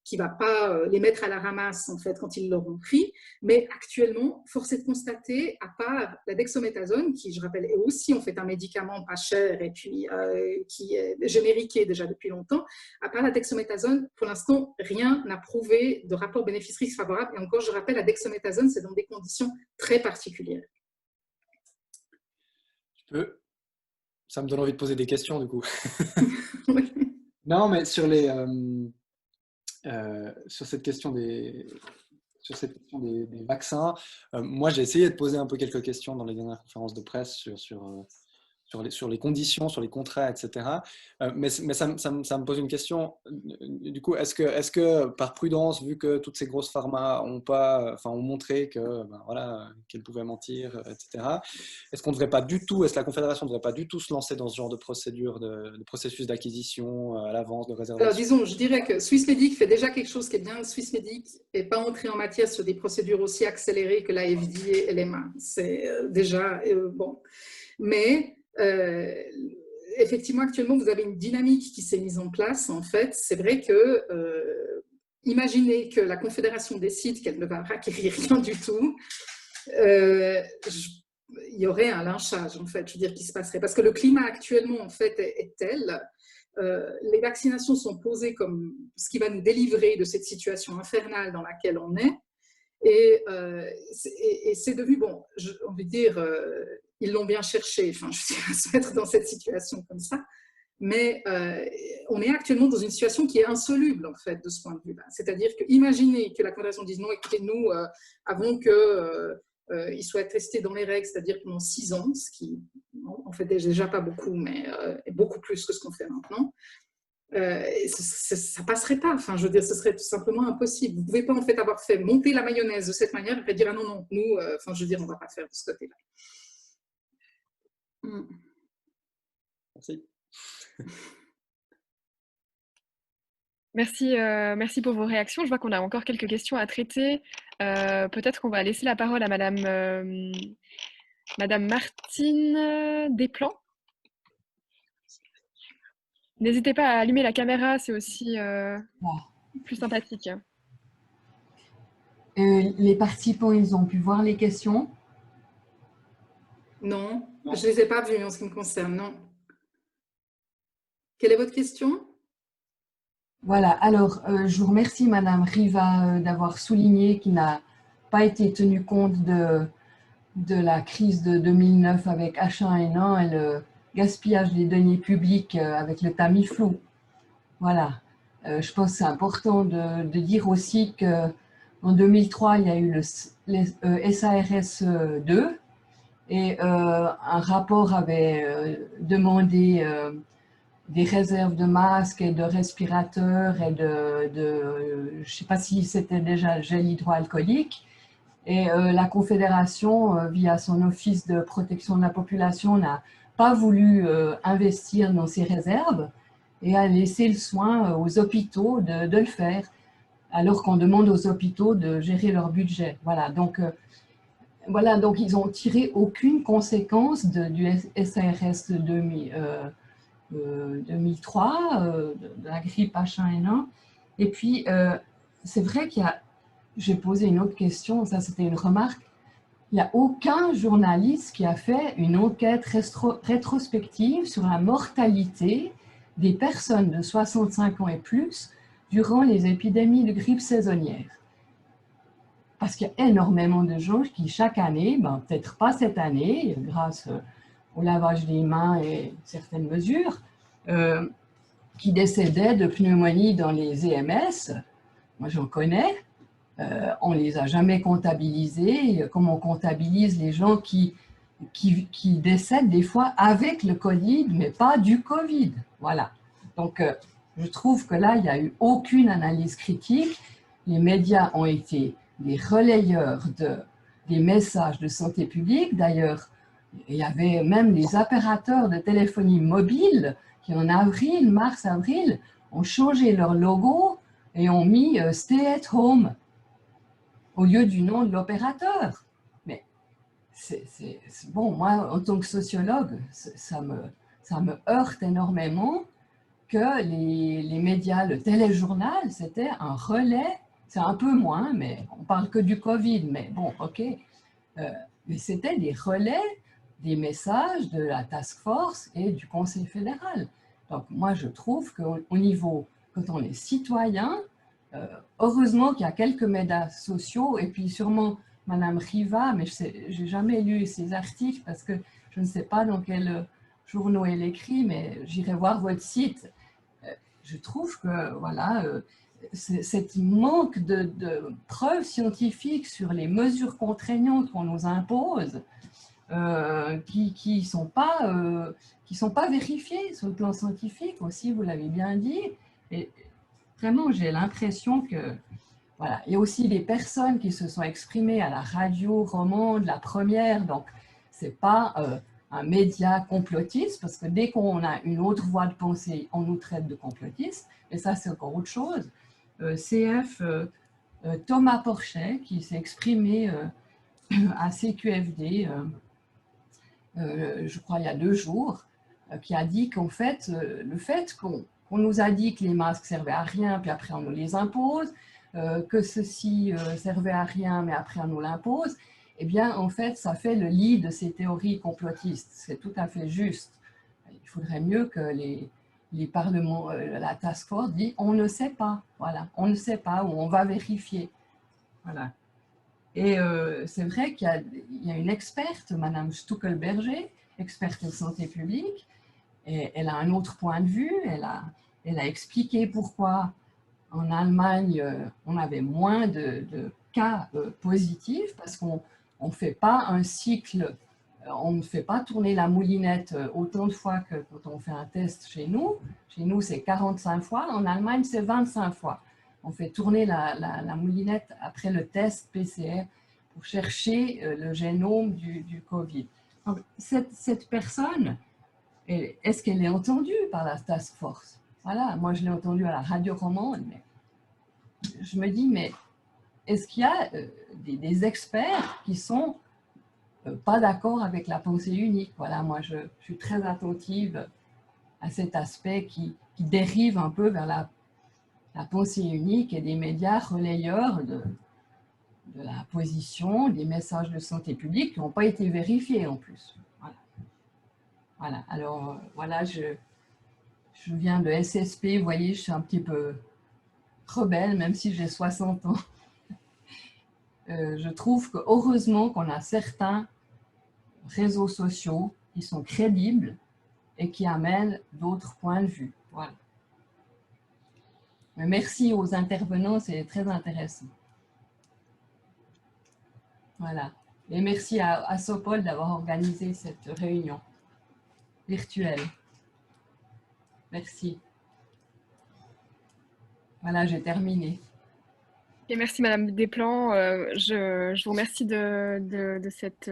qui ne va pas les mettre à la ramasse en fait, quand ils l'auront pris. Mais actuellement, force est de constater, à part la dexaméthasone, qui, je rappelle, est aussi en fait, un médicament pas cher et puis qui est génériqué déjà depuis longtemps, à part la dexaméthasone, pour l'instant, rien n'a prouvé de rapport bénéfice-risque favorable. Et encore, je rappelle, la dexaméthasone, c'est dans des conditions très particulières. Ça me donne envie de poser des questions, du coup. Oui. Non, mais sur cette question des vaccins, moi, j'ai essayé de poser un peu quelques questions dans les dernières conférences de presse sur les conditions, sur les contrats, etc. Mais ça me pose une question. Du coup, est-ce que par prudence, vu que toutes ces grosses pharma ont montré que, ben voilà, qu'elles pouvaient mentir, etc., est-ce que la Confédération ne devrait pas du tout se lancer dans ce genre de procédure, de processus d'acquisition à l'avance, de Alors, réservation? disons, je dirais que Swissmedic fait déjà quelque chose qui est bien. Swissmedic n'est pas entré en matière sur des procédures aussi accélérées que la FDA et l'EMA. C'est déjà bon. Mais effectivement, actuellement, vous avez une dynamique qui s'est mise en place. En fait, c'est vrai que imaginez que la Confédération décide qu'elle ne va acquérir rien du tout. Il y aurait un lynchage, en fait, je veux dire, qui se passerait. Parce que le climat actuellement, en fait, est tel. Les vaccinations sont posées comme ce qui va nous délivrer de cette situation infernale dans laquelle on est. Et c'est devenu, bon, j'ai envie de dire, ils l'ont bien cherché, enfin, je veux dire, à se mettre dans cette situation comme ça. Mais on est actuellement dans une situation qui est insoluble, en fait, de ce point de vue-là. C'est-à-dire que, imaginez que la Confédération dise non, écoutez, nous, avant qu'il soit testé dans les règles, c'est-à-dire pendant 6 ans, ce qui, en fait, déjà pas beaucoup, mais est beaucoup plus que ce qu'on fait maintenant. Ça passerait pas. Enfin, je veux dire, ce serait tout simplement impossible. Vous pouvez pas en fait avoir fait monter la mayonnaise de cette manière et puis dire ah non non, nous, enfin, je veux dire, on va pas faire de ce côté-là. Merci. Merci pour vos réactions. Je vois qu'on a encore quelques questions à traiter. Peut-être qu'on va laisser la parole à Madame Martine Desplans. N'hésitez pas à allumer la caméra, c'est aussi plus sympathique. Les participants, ils ont pu voir les questions? Non, je les ai pas vues en ce qui me concerne, non. Quelle est votre question? Voilà, alors je vous remercie Madame Riva d'avoir souligné qu'il n'a pas été tenu compte de la crise de 2009 avec H1N1 et le gaspillage des deniers publics avec le Tamiflu. Voilà, je pense que c'est important de dire aussi qu'en 2003, il y a eu le SARS 2 et un rapport avait demandé des réserves de masques et de respirateurs et je ne sais pas si c'était déjà gel hydroalcoolique. Et la Confédération, via son office de protection de la population, n'a pas voulu investir dans ces réserves et a laissé le soin aux hôpitaux de le faire, alors qu'on demande aux hôpitaux de gérer leur budget. Voilà, donc ils n'ont tiré aucune conséquence du SARS 2003, de la grippe H1N1. Et puis, c'est vrai j'ai posé une autre question, ça c'était une remarque, il n'y a aucun journaliste qui a fait une enquête rétrospective sur la mortalité des personnes de 65 ans et plus durant les épidémies de grippe saisonnière. Parce qu'il y a énormément de gens qui, chaque année, peut-être pas cette année, grâce au lavage des mains et certaines mesures, qui décédaient de pneumonie dans les EMS. Moi, j'en connais. On ne les a jamais comptabilisés, comme on comptabilise les gens qui décèdent des fois avec le Covid, mais pas du Covid. Voilà. Donc, je trouve que là, il n'y a eu aucune analyse critique. Les médias ont été des relayeurs des messages de santé publique. D'ailleurs, il y avait même les opérateurs de téléphonie mobile qui, en mars-avril, ont changé leur logo et ont mis « Stay at home » au lieu du nom de l'opérateur. Mais bon, moi, en tant que sociologue, ça me heurte énormément que les médias, le téléjournal, c'était un relais, c'est un peu moins, mais on parle que du Covid, mais bon, ok. Mais c'était des relais des messages de la task force et du Conseil fédéral. Donc moi, je trouve qu'au niveau, quand on est citoyen, heureusement qu'il y a quelques médias sociaux, et puis sûrement Madame Riva, mais je n'ai jamais lu ces articles parce que je ne sais pas dans quelle journaux et l'écrit, mais j'irai voir votre site. Je trouve que, voilà, cet manque de preuves scientifiques sur les mesures contraignantes qu'on nous impose, qui ne sont pas vérifiées sur le plan scientifique aussi, vous l'avez bien dit. Et vraiment, j'ai l'impression que, voilà. Et aussi les personnes qui se sont exprimées à la radio romande, la première, donc ce n'est pas un média complotiste, parce que dès qu'on a une autre voie de pensée, on nous traite de complotistes, et ça c'est encore autre chose. Thomas Porchet, qui s'est exprimé à CQFD, je crois il y a 2 jours, qui a dit qu'en fait, le fait qu'on nous a dit que les masques servaient à rien, puis après on nous les impose, que ceci servait à rien, mais après on nous l'impose, eh bien, en fait, ça fait le lit de ces théories complotistes. C'est tout à fait juste. Il faudrait mieux que les parlements, la task force dit on ne sait pas, voilà, on ne sait pas, ou on va vérifier. Voilà. Et c'est vrai qu'il y a une experte, Madame Stuckelberger, experte en santé publique, et elle a un autre point de vue, elle a expliqué pourquoi en Allemagne, on avait moins de cas positifs, parce qu'on ne fait pas un cycle, on ne fait pas tourner la moulinette autant de fois que quand on fait un test chez nous. Chez nous, c'est 45 fois, en Allemagne, c'est 25 fois. On fait tourner la moulinette après le test PCR pour chercher le génome du Covid. Donc, cette personne, est-ce qu'elle est entendue par la task force? Voilà, moi je l'ai entendue à la radio romande, mais je me dis, mais est-ce qu'il y a des experts qui sont pas d'accord avec la pensée unique? Voilà, moi je suis très attentive à cet aspect qui dérive un peu vers la pensée unique et des médias relayeurs de la position, des messages de santé publique qui n'ont pas été vérifiés en plus. Voilà. Voilà. Alors, voilà, je viens de SSP, vous voyez, je suis un petit peu rebelle, même si j'ai 60 ans. Je trouve que heureusement qu'on a certains réseaux sociaux qui sont crédibles et qui amènent d'autres points de vue. Voilà. Mais merci aux intervenants, c'est très intéressant. Voilà. Et merci à Sopol d'avoir organisé cette réunion virtuelle. Merci. Voilà, j'ai terminé. Et merci Madame Desplan. Je vous remercie de cette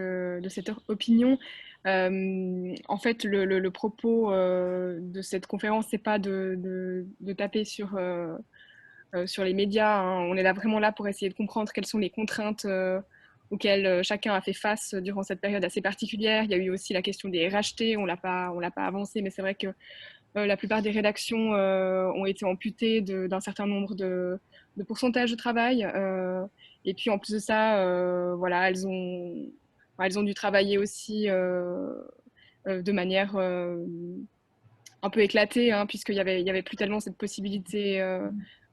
opinion. En fait, le propos de cette conférence, c'est pas de taper sur les médias, hein. On est là vraiment là pour essayer de comprendre quelles sont les contraintes auxquelles chacun a fait face durant cette période assez particulière. Il y a eu aussi la question des RHT, on l'a pas avancé, mais c'est vrai que la plupart des rédactions ont été amputées d'un certain nombre de pourcentages de travail. Et puis en plus de ça, voilà, elles ont dû travailler aussi de manière un peu éclatée, hein, puisqu'il y avait plus tellement cette possibilité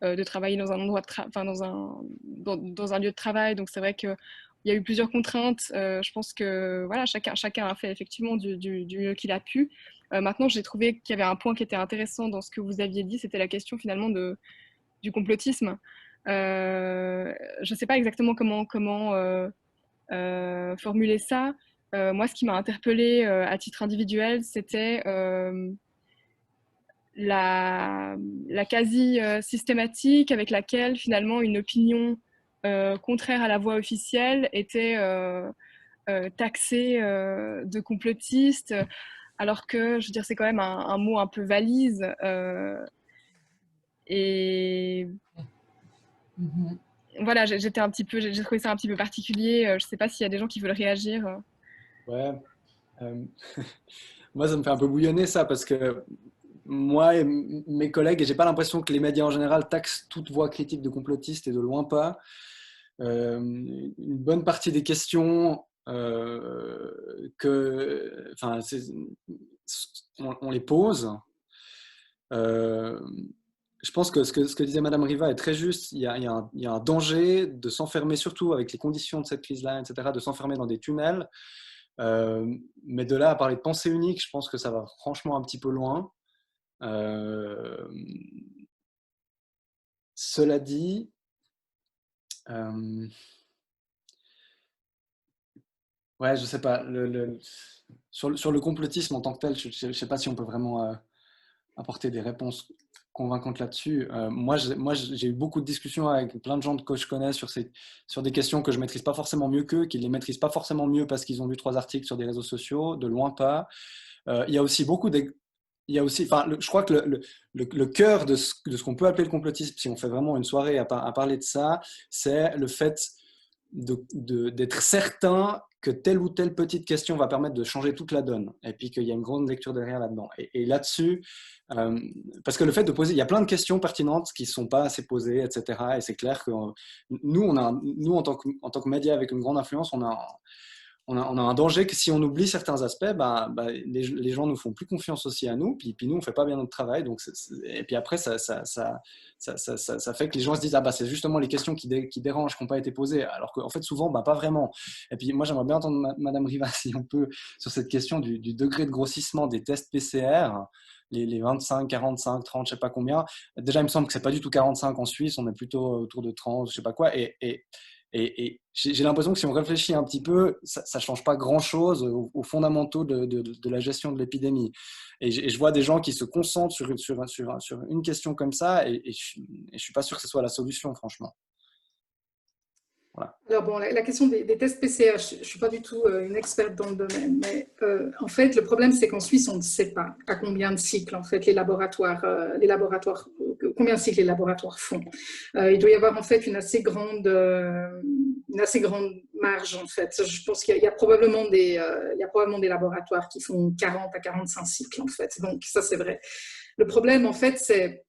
de travailler dans un endroit dans un lieu de travail. Donc c'est vrai que il y a eu plusieurs contraintes. Je pense que voilà, chacun a fait effectivement du mieux qu'il a pu. Maintenant, j'ai trouvé qu'il y avait un point qui était intéressant dans ce que vous aviez dit, c'était la question finalement du complotisme. Je ne sais pas exactement comment formuler ça. Moi, ce qui m'a interpellée à titre individuel, c'était la quasi systématique avec laquelle finalement une opinion contraire à la voie officielle était taxée de complotiste, alors que, je veux dire, c'est quand même un mot un peu valise. Et voilà, j'ai trouvé ça un petit peu particulier. Je ne sais pas s'il y a des gens qui veulent réagir. Ouais. Moi, ça me fait un peu bouillonner ça, parce que moi et mes collègues, et j'ai pas l'impression que les médias en général taxent toute voix critique de complotiste, et de loin pas. Une bonne partie des questions on les pose. Je pense que ce que disait Madame Riva est très juste. Il y a un danger de s'enfermer, surtout avec les conditions de cette crise-là, etc., de s'enfermer dans des tunnels Mais de là à parler de pensée unique, je pense que ça va franchement un petit peu loin. Cela dit, ouais, je sais pas, sur le complotisme en tant que tel, je sais pas si on peut vraiment apporter des réponses convaincantes là-dessus. Moi, j'ai eu beaucoup de discussions avec plein de gens que je connais sur des questions que je maîtrise pas forcément mieux qu'eux, qui les maîtrisent pas forcément mieux parce qu'ils ont lu 3 articles sur des réseaux sociaux, de loin pas. Il y a aussi je crois que le cœur de ce qu'on peut appeler le complotisme, si on fait vraiment une soirée à parler de ça, c'est le fait d'être certain que telle ou telle petite question va permettre de changer toute la donne, et puis qu'il y a une grande lecture derrière là-dedans. Et là-dessus, parce que le fait de poser, il y a plein de questions pertinentes qui ne sont pas assez posées, etc. Et c'est clair que nous, en tant que média avec une grande influence, on a un danger que si on oublie certains aspects, les gens nous font plus confiance aussi à nous, puis nous, on ne fait pas bien notre travail. Donc et puis après, ça fait que les gens se disent « Ah, c'est justement les questions qui dérangent, qui n'ont pas été posées », alors qu'en fait, souvent, pas vraiment. Et puis moi, j'aimerais bien entendre Madame Riva, si on peut, sur cette question du degré de grossissement des tests PCR, les 25, 45, 30, je ne sais pas combien. Déjà, il me semble que ce n'est pas du tout 45 en Suisse, on est plutôt autour de 30, je ne sais pas quoi. Et j'ai l'impression que si on réfléchit un petit peu, ça ne change pas grand-chose aux fondamentaux de la gestion de l'épidémie. Et je vois des gens qui se concentrent sur une question comme ça, et je ne suis pas sûr que ce soit la solution, franchement. Voilà. Alors bon, la question des tests PCR, je ne suis pas du tout une experte dans le domaine, mais en fait, le problème, c'est qu'en Suisse, on ne sait pas à combien de cycles, en fait, combien de cycles les laboratoires font. Il doit y avoir, en fait, une assez grande marge, en fait. Je pense qu'il y a probablement des laboratoires qui font 40 à 45 cycles, en fait. Donc, ça, c'est vrai. Le problème, en fait, c'est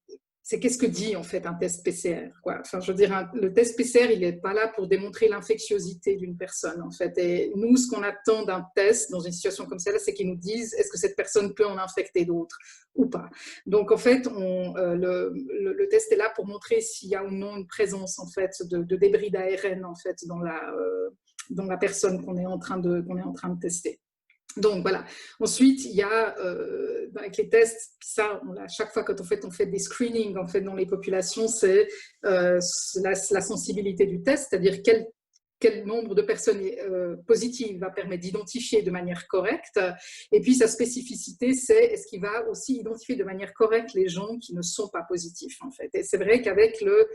qu'est-ce que dit en fait un test PCR, quoi. Enfin, je veux dire, le test PCR, il n'est pas là pour démontrer l'infectiosité d'une personne, en fait. Et nous, ce qu'on attend d'un test dans une situation comme celle-là, c'est qu'ils nous disent est-ce que cette personne peut en infecter d'autres ou pas. Donc, en fait, le test est là pour montrer s'il y a ou non une présence, en fait, de débris d'ARN, en fait, dans la personne qu'on est en train de tester. Donc voilà. Ensuite, il y a avec les tests, ça, à chaque fois quand on fait des screenings en fait dans les populations, c'est la sensibilité du test, c'est-à-dire quel nombre de personnes positives va permettre d'identifier de manière correcte. Et puis, sa spécificité, c'est est-ce qu'il va aussi identifier de manière correcte les gens qui ne sont pas positifs, en fait. Et c'est vrai qu'avec le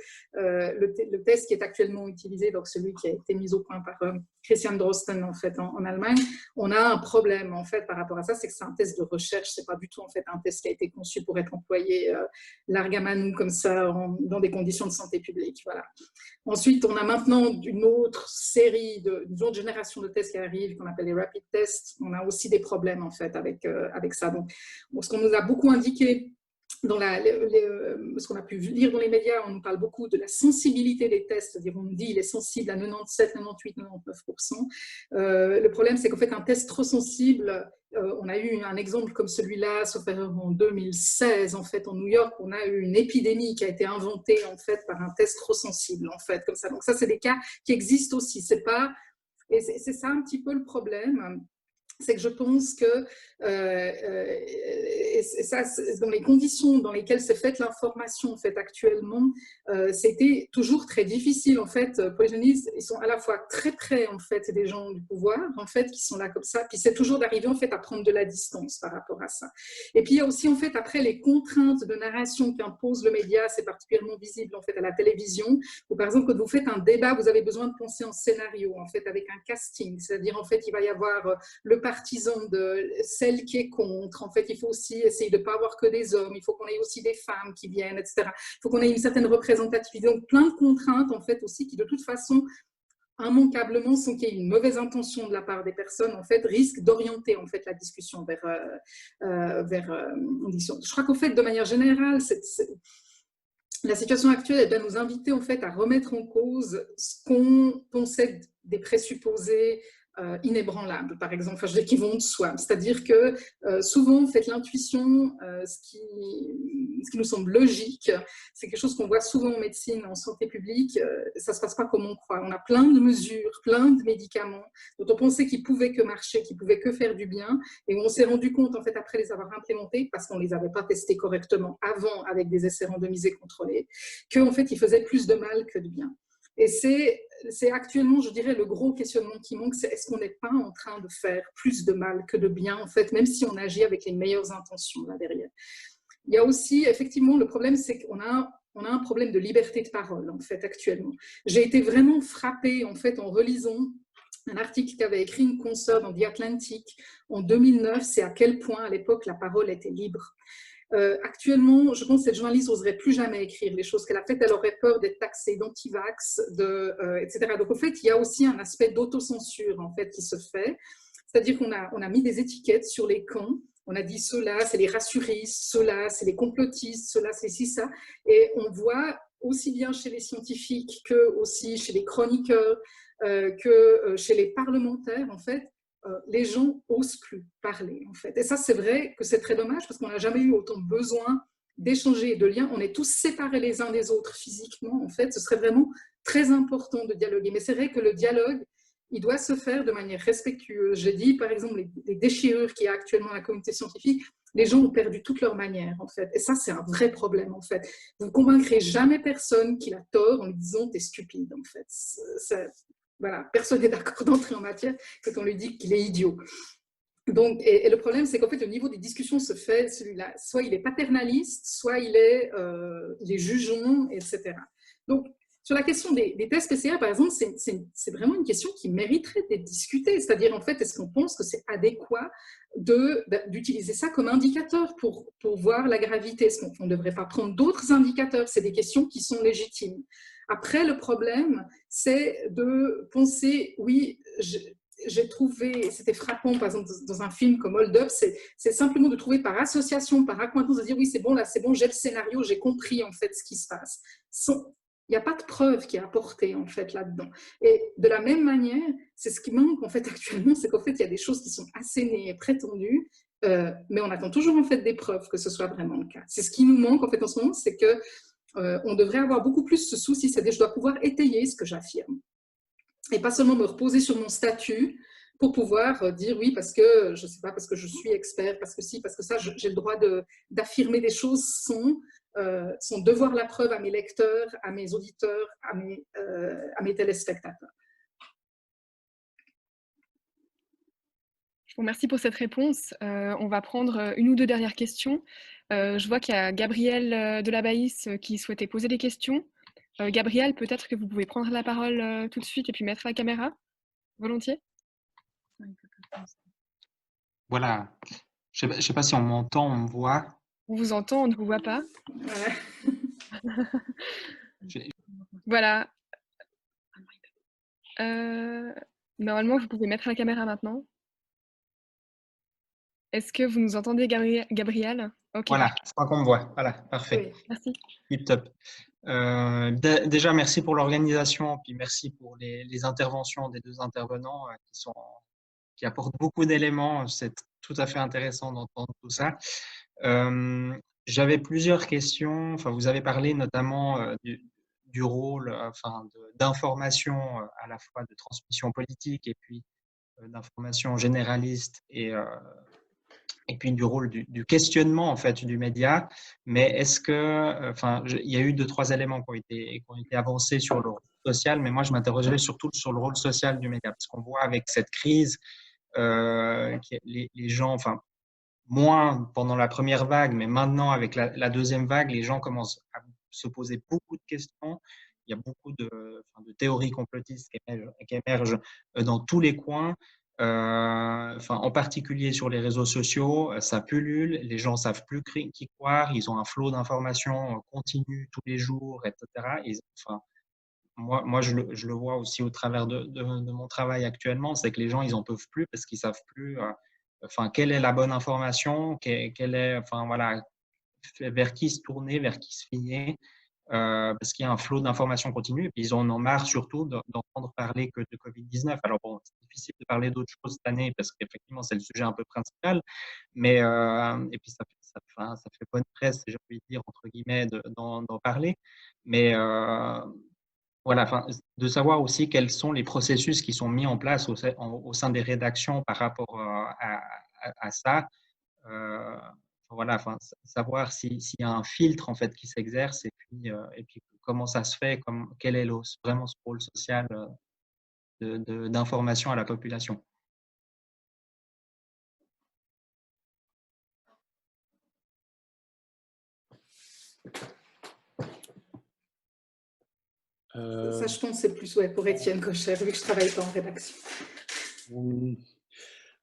test qui est actuellement utilisé, donc celui qui a été mis au point par Christian Drosten, en fait, en Allemagne, on a un problème, en fait, par rapport à ça, c'est que c'est un test de recherche, c'est pas du tout, en fait, un test qui a été conçu pour être employé largement comme ça, dans des conditions de santé publique, voilà. Ensuite, on a maintenant une autre génération de tests qui arrivent, qu'on appelle les rapid tests. On a aussi des problèmes, en fait, avec ça. Donc, ce qu'on nous a beaucoup indiqué dans ce qu'on a pu lire dans les médias, on nous parle beaucoup de la sensibilité des tests, c'est-à-dire on nous dit qu'il est sensible à 97, 98, 99%. Le problème, c'est qu'en fait, un test trop sensible, on a eu un exemple comme celui-là, sauf erreur, en 2016, en fait, en New York, on a eu une épidémie qui a été inventée, en fait, par un test trop sensible, en fait, comme ça. Donc ça, c'est des cas qui existent aussi. Et c'est ça un petit peu le problème. C'est que je pense que ça, dans les conditions dans lesquelles s'est faite l'information en fait, actuellement, c'était toujours très difficile. En fait, pour les journalistes, ils sont à la fois très près en fait, des gens du pouvoir en fait, qui sont là comme ça, puis c'est toujours d'arriver en fait, à prendre de la distance par rapport à ça. Et puis il y a aussi en fait, après les contraintes de narration qu'impose le média, c'est particulièrement visible en fait, à la télévision, où par exemple, quand vous faites un débat, vous avez besoin de penser en scénario, en fait, avec un casting, c'est-à-dire en fait, il va y avoir le partisan de celle qui est contre. En fait, il faut aussi essayer de ne pas avoir que des hommes. Il faut qu'on ait aussi des femmes qui viennent, etc. Il faut qu'on ait une certaine représentativité. Donc, plein de contraintes, en fait, aussi, qui, de toute façon, immanquablement, sans qu'il y ait une mauvaise intention de la part des personnes, en fait, risquent d'orienter, en fait, la discussion vers une discussion. Je crois qu'en fait, de manière générale, la situation actuelle, elle doit nous inviter, en fait, à remettre en cause ce qu'on pensait des présupposés inébranlables, par exemple, enfin, je veux dire, qui vont de soi. C'est-à-dire que souvent, en fait, l'intuition, ce qui nous semble logique, c'est quelque chose qu'on voit souvent en médecine, en santé publique, ça ne se passe pas comme on croit. On a plein de mesures, plein de médicaments dont on pensait qu'ils pouvaient que marcher, qu'ils pouvaient que faire du bien, et on s'est rendu compte, en fait, après les avoir implémentés, parce qu'on ne les avait pas testés correctement avant avec des essais randomisés contrôlés, qu'en fait, ils faisaient plus de mal que de bien. Et c'est actuellement, je dirais, le gros questionnement qui manque, c'est est-ce qu'on n'est pas en train de faire plus de mal que de bien, en fait, même si on agit avec les meilleures intentions là derrière. Il y a aussi, effectivement, le problème, c'est qu'on a un problème de liberté de parole, en fait, actuellement. J'ai été vraiment frappée, en fait, en relisant un article qu'avait écrit une consoeur dans The Atlantic en 2009, c'est à quel point, à l'époque, la parole était libre. Actuellement, je pense que cette journaliste n'oserait plus jamais écrire les choses qu'elle a faites. Elle aurait peur d'être taxée d'antivax, etc. Donc, en fait, il y a aussi un aspect d'autocensure, en fait, qui se fait. C'est-à-dire qu'on a mis des étiquettes sur les camps. On a dit ceux-là, c'est les rassuristes, ceux-là, c'est les complotistes, ceux-là, c'est ci, ça. Et on voit aussi bien chez les scientifiques que aussi chez les chroniqueurs, que chez les parlementaires, en fait, les gens n'osent plus parler, en fait. Et ça, c'est vrai que c'est très dommage parce qu'on n'a jamais eu autant besoin d'échanger et de liens. On est tous séparés les uns des autres physiquement, en fait. Ce serait vraiment très important de dialoguer. Mais c'est vrai que le dialogue, il doit se faire de manière respectueuse. J'ai dit, par exemple, les déchirures qu'il y a actuellement dans la communauté scientifique, les gens ont perdu toute leur manière, en fait. Et ça, c'est un vrai problème, en fait. Vous ne convaincrez jamais personne qu'il a tort en lui disant « t'es stupide », en fait. Voilà, personne n'est d'accord d'entrer en matière quand on lui dit qu'il est idiot. Donc, et le problème, c'est qu'en fait, au niveau des discussions se fait celui-là. Soit il est paternaliste, soit il est jugeant, etc. Donc, sur la question des tests PCR, par exemple, c'est vraiment une question qui mériterait d'être discutée. C'est-à-dire, en fait, est-ce qu'on pense que c'est adéquat d'utiliser ça comme indicateur pour voir la gravité? Est-ce qu'on ne devrait pas prendre d'autres indicateurs? C'est des questions qui sont légitimes. Après, le problème, c'est de penser, oui, j'ai trouvé, c'était frappant, par exemple, dans un film comme Hold Up, c'est simplement de trouver par association, par accointance, de dire, oui, c'est bon, là, c'est bon, j'ai le scénario, j'ai compris, en fait, ce qui se passe. Il n'y a pas de preuve qui est apportée, en fait, là-dedans. Et de la même manière, c'est ce qui manque, en fait, actuellement, c'est qu'en fait, il y a des choses qui sont assénées et prétendues, mais on attend toujours, en fait, des preuves que ce soit vraiment le cas. C'est ce qui nous manque, en fait, en ce moment, c'est que on devrait avoir beaucoup plus ce souci, c'est-à-dire je dois pouvoir étayer ce que j'affirme et pas seulement me reposer sur mon statut pour pouvoir dire oui parce que je sais pas, parce que je suis expert, parce que si, parce que ça, j'ai le droit d'affirmer des choses sans devoir la preuve à mes lecteurs, à mes auditeurs, à mes téléspectateurs. Je vous remercie pour cette réponse. On va prendre une ou deux dernières questions. Je vois qu'il y a Gabriel de la Baïs qui souhaitait poser des questions. Gabriel, peut-être que vous pouvez prendre la parole tout de suite et puis mettre la caméra. Volontiers. Voilà. Je ne sais pas si on m'entend, on me voit. On vous entend, on ne vous voit pas. Voilà. Normalement, vous pouvez mettre la caméra maintenant. Est-ce que vous nous entendez, Gabriel? Okay. Voilà, je crois qu'on me voit. Voilà, parfait. Oui, merci. Tip top. Déjà, merci pour l'organisation, puis merci pour les interventions des deux intervenants qui apportent beaucoup d'éléments. C'est tout à fait intéressant d'entendre tout ça. J'avais plusieurs questions. Enfin, vous avez parlé notamment du rôle d'information à la fois de transmission politique et puis d'information généraliste et puis du rôle du questionnement en fait du média. Mais est-ce que, il y a eu 2-3 éléments qui ont été avancés sur le rôle social, mais moi je m'interrogeais surtout sur le rôle social du média, parce qu'on voit avec cette crise, les gens, moins pendant la première vague, mais maintenant avec la deuxième vague, les gens commencent à se poser beaucoup de questions. Il y a beaucoup de théories complotistes qui émergent dans tous les coins. En particulier sur les réseaux sociaux, ça pullule, les gens ne savent plus qui croire, ils ont un flot d'informations continu tous les jours, etc. Moi je le vois aussi au travers de mon travail actuellement, c'est que les gens, ils n'en peuvent plus parce qu'ils ne savent plus quelle est la bonne information, quelle est, vers qui se tourner, vers qui se fier. parce qu'il y a un flot d'informations continu et puis ils en ont marre surtout d'entendre parler que de Covid-19. Alors bon, c'est difficile de parler d'autres choses cette année parce qu'effectivement c'est le sujet un peu principal, mais et puis ça fait bonne presse, j'ai envie de dire entre guillemets, d'en parler, mais voilà, enfin, de savoir aussi quels sont les processus qui sont mis en place au sein des rédactions par rapport à ça. Voilà, enfin, savoir s'il y a un filtre en fait qui s'exerce et puis comment ça se fait, quel est vraiment ce rôle social d'information à la population. Ça, je pense, c'est plus pour Étienne Kocher, vu que je ne travaille pas en rédaction.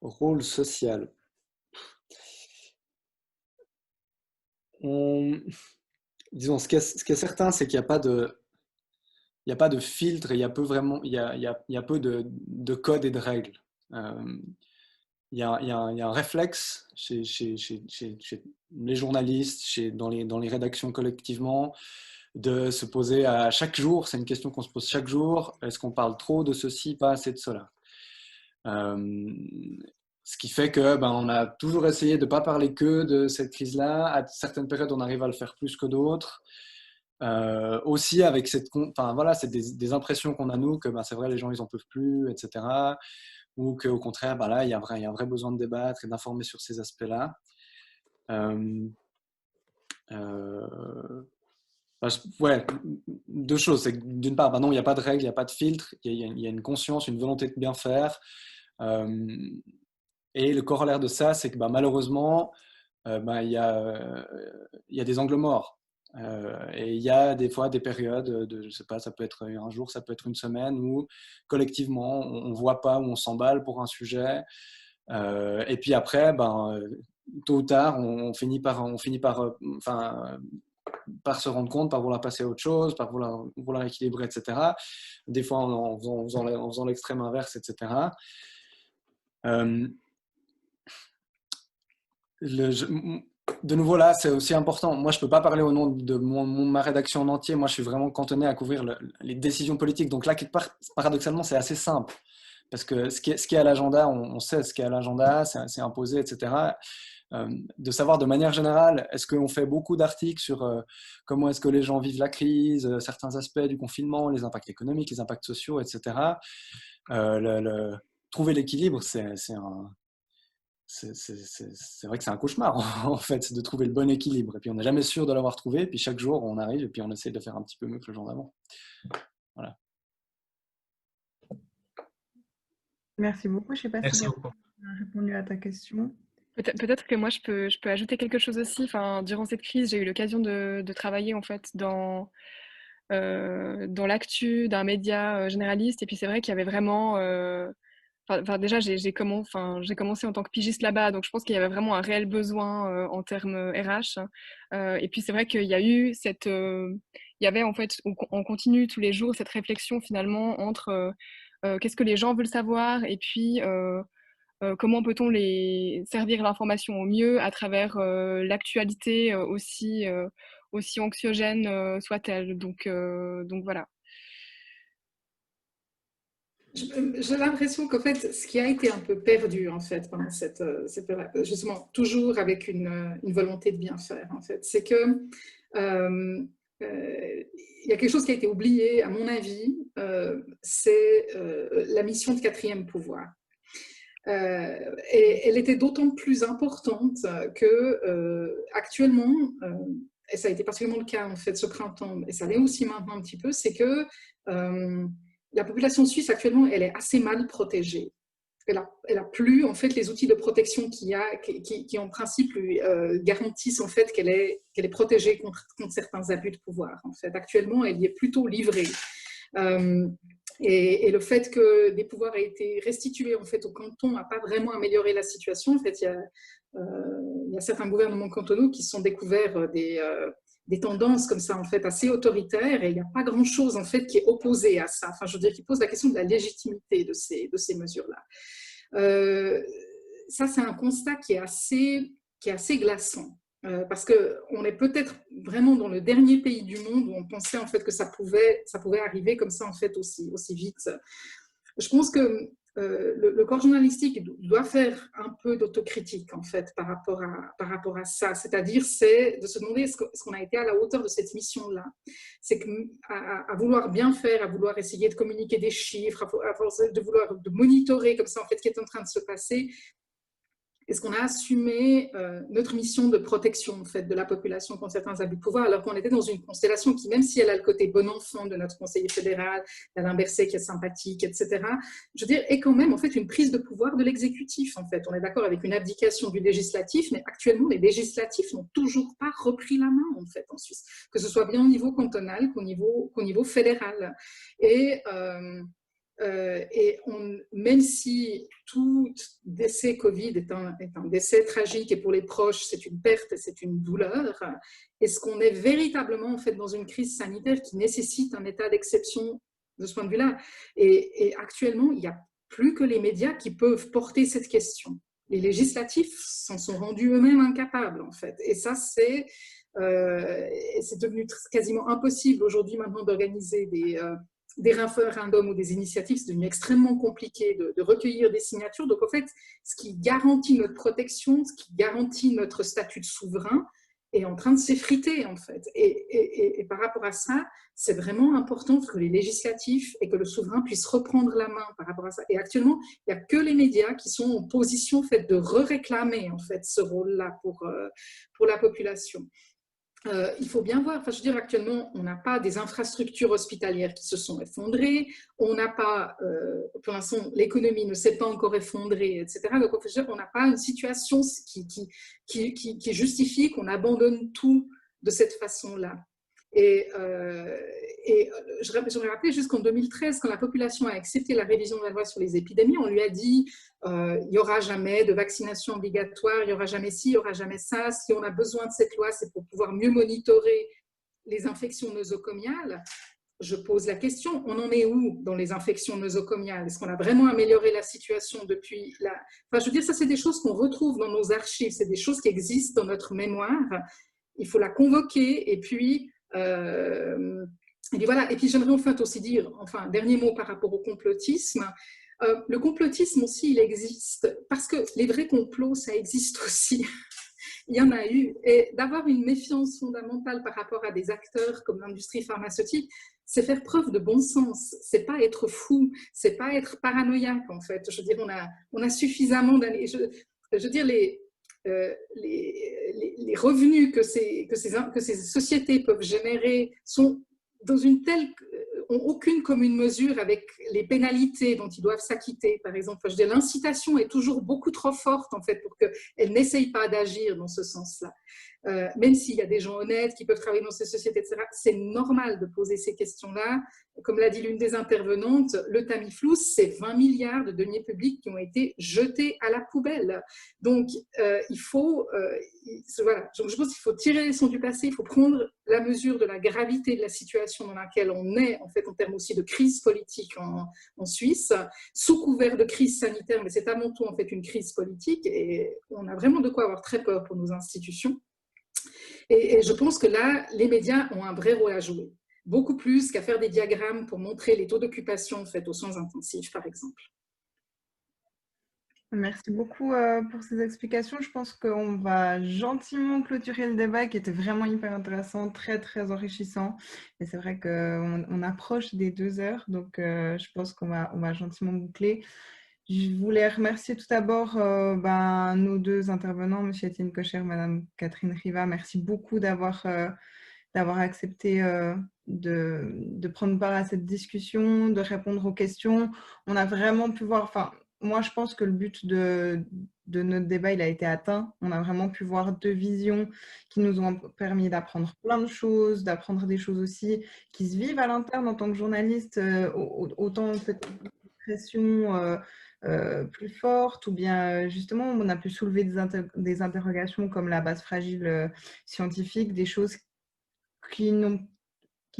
Rôle social. Disons, ce qui est certain, c'est qu'il n'y a pas de filtre et il y a peu de codes et de règles. Il y a un réflexe chez les journalistes, dans les rédactions collectivement, de se poser à chaque jour, c'est une question qu'on se pose chaque jour, est-ce qu'on parle trop de ceci, pas assez de cela? Ce qui fait que on a toujours essayé de ne pas parler que de cette crise-là. À certaines périodes, on arrive à le faire plus que d'autres. Aussi avec c'est des impressions qu'on a nous que c'est vrai, les gens ils en peuvent plus, etc. Ou qu'au contraire, là il y a un vrai besoin de débattre et d'informer sur ces aspects-là. Ouais, deux choses. C'est que d'une part, non, il n'y a pas de règles, il n'y a pas de filtre, il y a une conscience, une volonté de bien faire. Et le corollaire de ça, c'est que malheureusement, il y a des angles morts. Et il y a des fois des périodes je sais pas, ça peut être un jour, ça peut être une semaine où collectivement on ne voit pas, où on s'emballe pour un sujet. Et puis après, tôt ou tard, on finit par se rendre compte, par vouloir passer à autre chose, par vouloir équilibrer, etc. Des fois en faisant l'extrême inverse, etc. De nouveau là, c'est aussi important. Moi, je ne peux pas parler au nom de ma rédaction en entier. Moi, je suis vraiment cantonné à couvrir les décisions politiques. Donc là, quelque part, paradoxalement, c'est assez simple. Parce que ce qui est à l'agenda, on sait ce qui est à l'agenda, c'est imposé, etc. De savoir de manière générale, est-ce qu'on fait beaucoup d'articles sur comment est-ce que les gens vivent la crise, certains aspects du confinement, les impacts économiques, les impacts sociaux, etc. Trouver l'équilibre, c'est vrai que c'est un cauchemar en fait, de trouver le bon équilibre. Et puis on n'est jamais sûr de l'avoir trouvé. Et puis chaque jour, on arrive et puis on essaie de faire un petit peu mieux que le jour d'avant. Voilà. Merci beaucoup. Je ne sais pas si tu as répondu à ta question. Peut-être que moi, je peux ajouter quelque chose aussi. Enfin, durant cette crise, j'ai eu l'occasion de travailler en fait dans l'actu d'un média généraliste. Et puis c'est vrai qu'il y avait vraiment... déjà, j'ai commencé en tant que pigiste là-bas, donc je pense qu'il y avait vraiment un réel besoin en termes RH. Et puis c'est vrai qu'il y a eu il y avait en fait en continu tous les jours cette réflexion finalement entre qu'est-ce que les gens veulent savoir et puis comment peut-on les servir l'information au mieux à travers l'actualité aussi anxiogène soit-elle. Donc voilà. J'ai l'impression qu'en fait, ce qui a été un peu perdu en fait pendant cette période, justement, toujours avec une volonté de bien faire, en fait, c'est que il y a quelque chose qui a été oublié, à mon avis, c'est la mission de quatrième pouvoir. Et elle était d'autant plus importante que actuellement, et ça a été particulièrement le cas en fait ce printemps, et ça l'est aussi maintenant un petit peu, c'est que la population suisse actuellement, elle est assez mal protégée. Elle a plus en fait les outils de protection qui en principe lui garantissent en fait qu'elle est protégée contre certains abus de pouvoir. En fait, actuellement, elle y est plutôt livrée. Et le fait que des pouvoirs aient été restitués en fait au canton n'a pas vraiment amélioré la situation. En fait, il y a certains gouvernements cantonaux qui se sont découverts des tendances comme ça en fait assez autoritaires et il n'y a pas grand chose en fait qui est opposé à ça. Enfin, je veux dire, qui pose la question de la légitimité de ces mesures-là. Ça, c'est un constat qui est assez glaçant. parce qu'on est peut-être vraiment dans le dernier pays du monde où on pensait en fait que ça pouvait arriver comme ça en fait aussi vite. Je pense que le corps journalistique doit faire un peu d'autocritique en fait par rapport à ça, c'est-à-dire c'est de se demander est-ce qu'on a été à la hauteur de cette mission-là. C'est qu'à vouloir bien faire, à vouloir essayer de communiquer des chiffres, de vouloir de monitorer comme ça en fait ce qui est en train de se passer. Est-ce qu'on a assumé notre mission de protection en fait, de la population contre certains abus de pouvoir, alors qu'on était dans une constellation qui, même si elle a le côté bon enfant de notre conseiller fédéral, d'Alain Berset qui est sympathique, etc., je veux dire, est quand même en fait une prise de pouvoir de l'exécutif. En fait, on est d'accord avec une abdication du législatif, mais actuellement les législatifs n'ont toujours pas repris la main en fait en Suisse, que ce soit bien au niveau cantonal qu'au niveau fédéral. Et même si tout décès Covid est un décès tragique et pour les proches, c'est une perte et c'est une douleur, est-ce qu'on est véritablement en fait, dans une crise sanitaire qui nécessite un état d'exception de ce point de vue-là? Et actuellement, il n'y a plus que les médias qui peuvent porter cette question. Les législatifs s'en sont rendus eux-mêmes incapables, en fait. Et ça, c'est devenu quasiment impossible aujourd'hui maintenant d'organiser des référendums ou des initiatives, c'est devenu extrêmement compliqué de recueillir des signatures. Donc, en fait, ce qui garantit notre protection, ce qui garantit notre statut de souverain, est en train de s'effriter, en fait. Et par rapport à ça, c'est vraiment important que les législatifs et que le souverain puissent reprendre la main par rapport à ça. Et actuellement, il n'y a que les médias qui sont en position en fait, de réclamer en fait, ce rôle-là pour la population. Il faut bien voir, je veux dire, actuellement, on n'a pas des infrastructures hospitalières qui se sont effondrées, on n'a pas, pour l'instant, l'économie ne s'est pas encore effondrée, etc. Donc, on n'a pas une situation qui justifie qu'on abandonne tout de cette façon-là. Et j'aurais rappelé jusqu'en 2013, quand la population a accepté la révision de la loi sur les épidémies, on lui a dit il n'y aura jamais de vaccination obligatoire, il n'y aura jamais ci, il n'y aura jamais ça. Si on a besoin de cette loi, c'est pour pouvoir mieux monitorer les infections nosocomiales. Je pose la question, on en est où dans les infections nosocomiales? Est-ce qu'on a vraiment amélioré la situation depuis la... Enfin, je veux dire, ça, c'est des choses qu'on retrouve dans nos archives, c'est des choses qui existent dans notre mémoire. Il faut la convoquer et puis... voilà. Et puis j'aimerais enfin aussi dire, enfin, dernier mot par rapport au complotisme. Le complotisme aussi, il existe parce que les vrais complots, ça existe aussi. Il y en a eu. Et d'avoir une méfiance fondamentale par rapport à des acteurs comme l'industrie pharmaceutique, c'est faire preuve de bon sens. C'est pas être fou, c'est pas être paranoïaque en fait. Je veux dire, on a suffisamment d'années. Je veux dire, les revenus que ces sociétés peuvent générer sont dans une telle... ont aucune commune mesure avec les pénalités dont ils doivent s'acquitter, par exemple. Je veux dire, l'incitation est toujours beaucoup trop forte, en fait, pour qu'elles n'essayent pas d'agir dans ce sens-là. Même s'il y a des gens honnêtes qui peuvent travailler dans ces sociétés, etc., c'est normal de poser ces questions-là. Comme l'a dit l'une des intervenantes, le Tamiflu, c'est 20 milliards de deniers publics qui ont été jetés à la poubelle. Donc, il faut, voilà, je pense qu'il faut tirer les leçons du passé, il faut prendre la mesure de la gravité de la situation dans laquelle on est, en fait, en termes aussi de crise politique en Suisse, sous couvert de crise sanitaire, mais c'est avant tout, en fait, une crise politique, et on a vraiment de quoi avoir très peur pour nos institutions. Et je pense que là, les médias ont un vrai rôle à jouer, beaucoup plus qu'à faire des diagrammes pour montrer les taux d'occupation en fait, aux soins intensifs, par exemple. Merci beaucoup pour ces explications. Je pense qu'on va gentiment clôturer le débat qui était vraiment hyper intéressant, très, très enrichissant. Et c'est vrai qu'on approche des 2 heures, donc je pense qu'on va gentiment boucler. Je voulais remercier tout d'abord nos 2 intervenants, M. Étienne Kocher, Mme Catherine Riva. Merci beaucoup d'avoir accepté de prendre part à cette discussion, de répondre aux questions. On a vraiment pu voir... Enfin, moi, je pense que le but de notre débat, il a été atteint. On a vraiment pu voir 2 visions qui nous ont permis d'apprendre plein de choses, d'apprendre des choses aussi qui se vivent à l'interne en tant que journaliste, autant cette pression... plus forte, ou bien justement on a pu soulever des interrogations comme la base fragile scientifique, des choses qui ne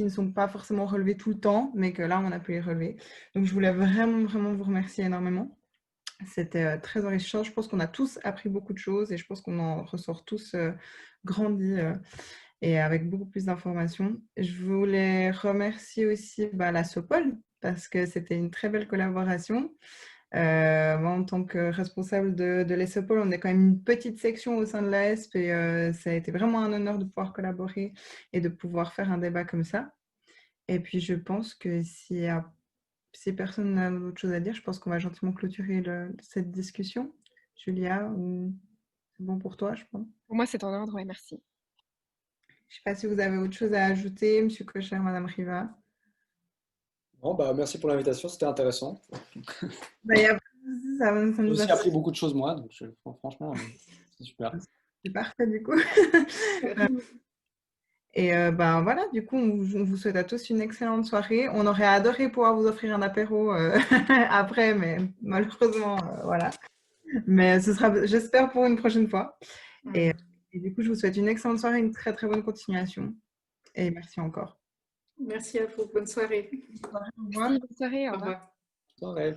sont pas forcément relevées tout le temps, mais que là on a pu les relever. Donc je voulais vraiment vous remercier énormément. C'était très enrichissant. Je pense qu'on a tous appris beaucoup de choses et je pense qu'on en ressort tous grandis et avec beaucoup plus d'informations. Je voulais remercier aussi la Sopol parce que c'était une très belle collaboration. Moi, en tant que responsable de l'ESOPOL, on est quand même une petite section au sein de l'AESP et ça a été vraiment un honneur de pouvoir collaborer et de pouvoir faire un débat comme ça. Et puis, je pense que si personne n'a d'autre chose à dire, je pense qu'on va gentiment clôturer cette discussion. Julia, c'est bon pour toi, je pense? Pour moi, c'est en ordre, ouais, merci. Je ne sais pas si vous avez autre chose à ajouter, Monsieur Kocher, Madame Riva. Bon, merci pour l'invitation, c'était intéressant. Ça J'ai nous aussi a appris beaucoup de choses moi, donc franchement, c'est super. C'est parfait du coup. Et voilà, du coup, on vous souhaite à tous une excellente soirée. On aurait adoré pouvoir vous offrir un apéro après, mais malheureusement, voilà. Mais ce sera, j'espère, pour une prochaine fois. Et du coup, je vous souhaite une excellente soirée, une très très bonne continuation. Et merci encore. Merci à vous. Bonne soirée. Au revoir. Merci, bonne soirée. Au revoir. Au revoir. Soirée.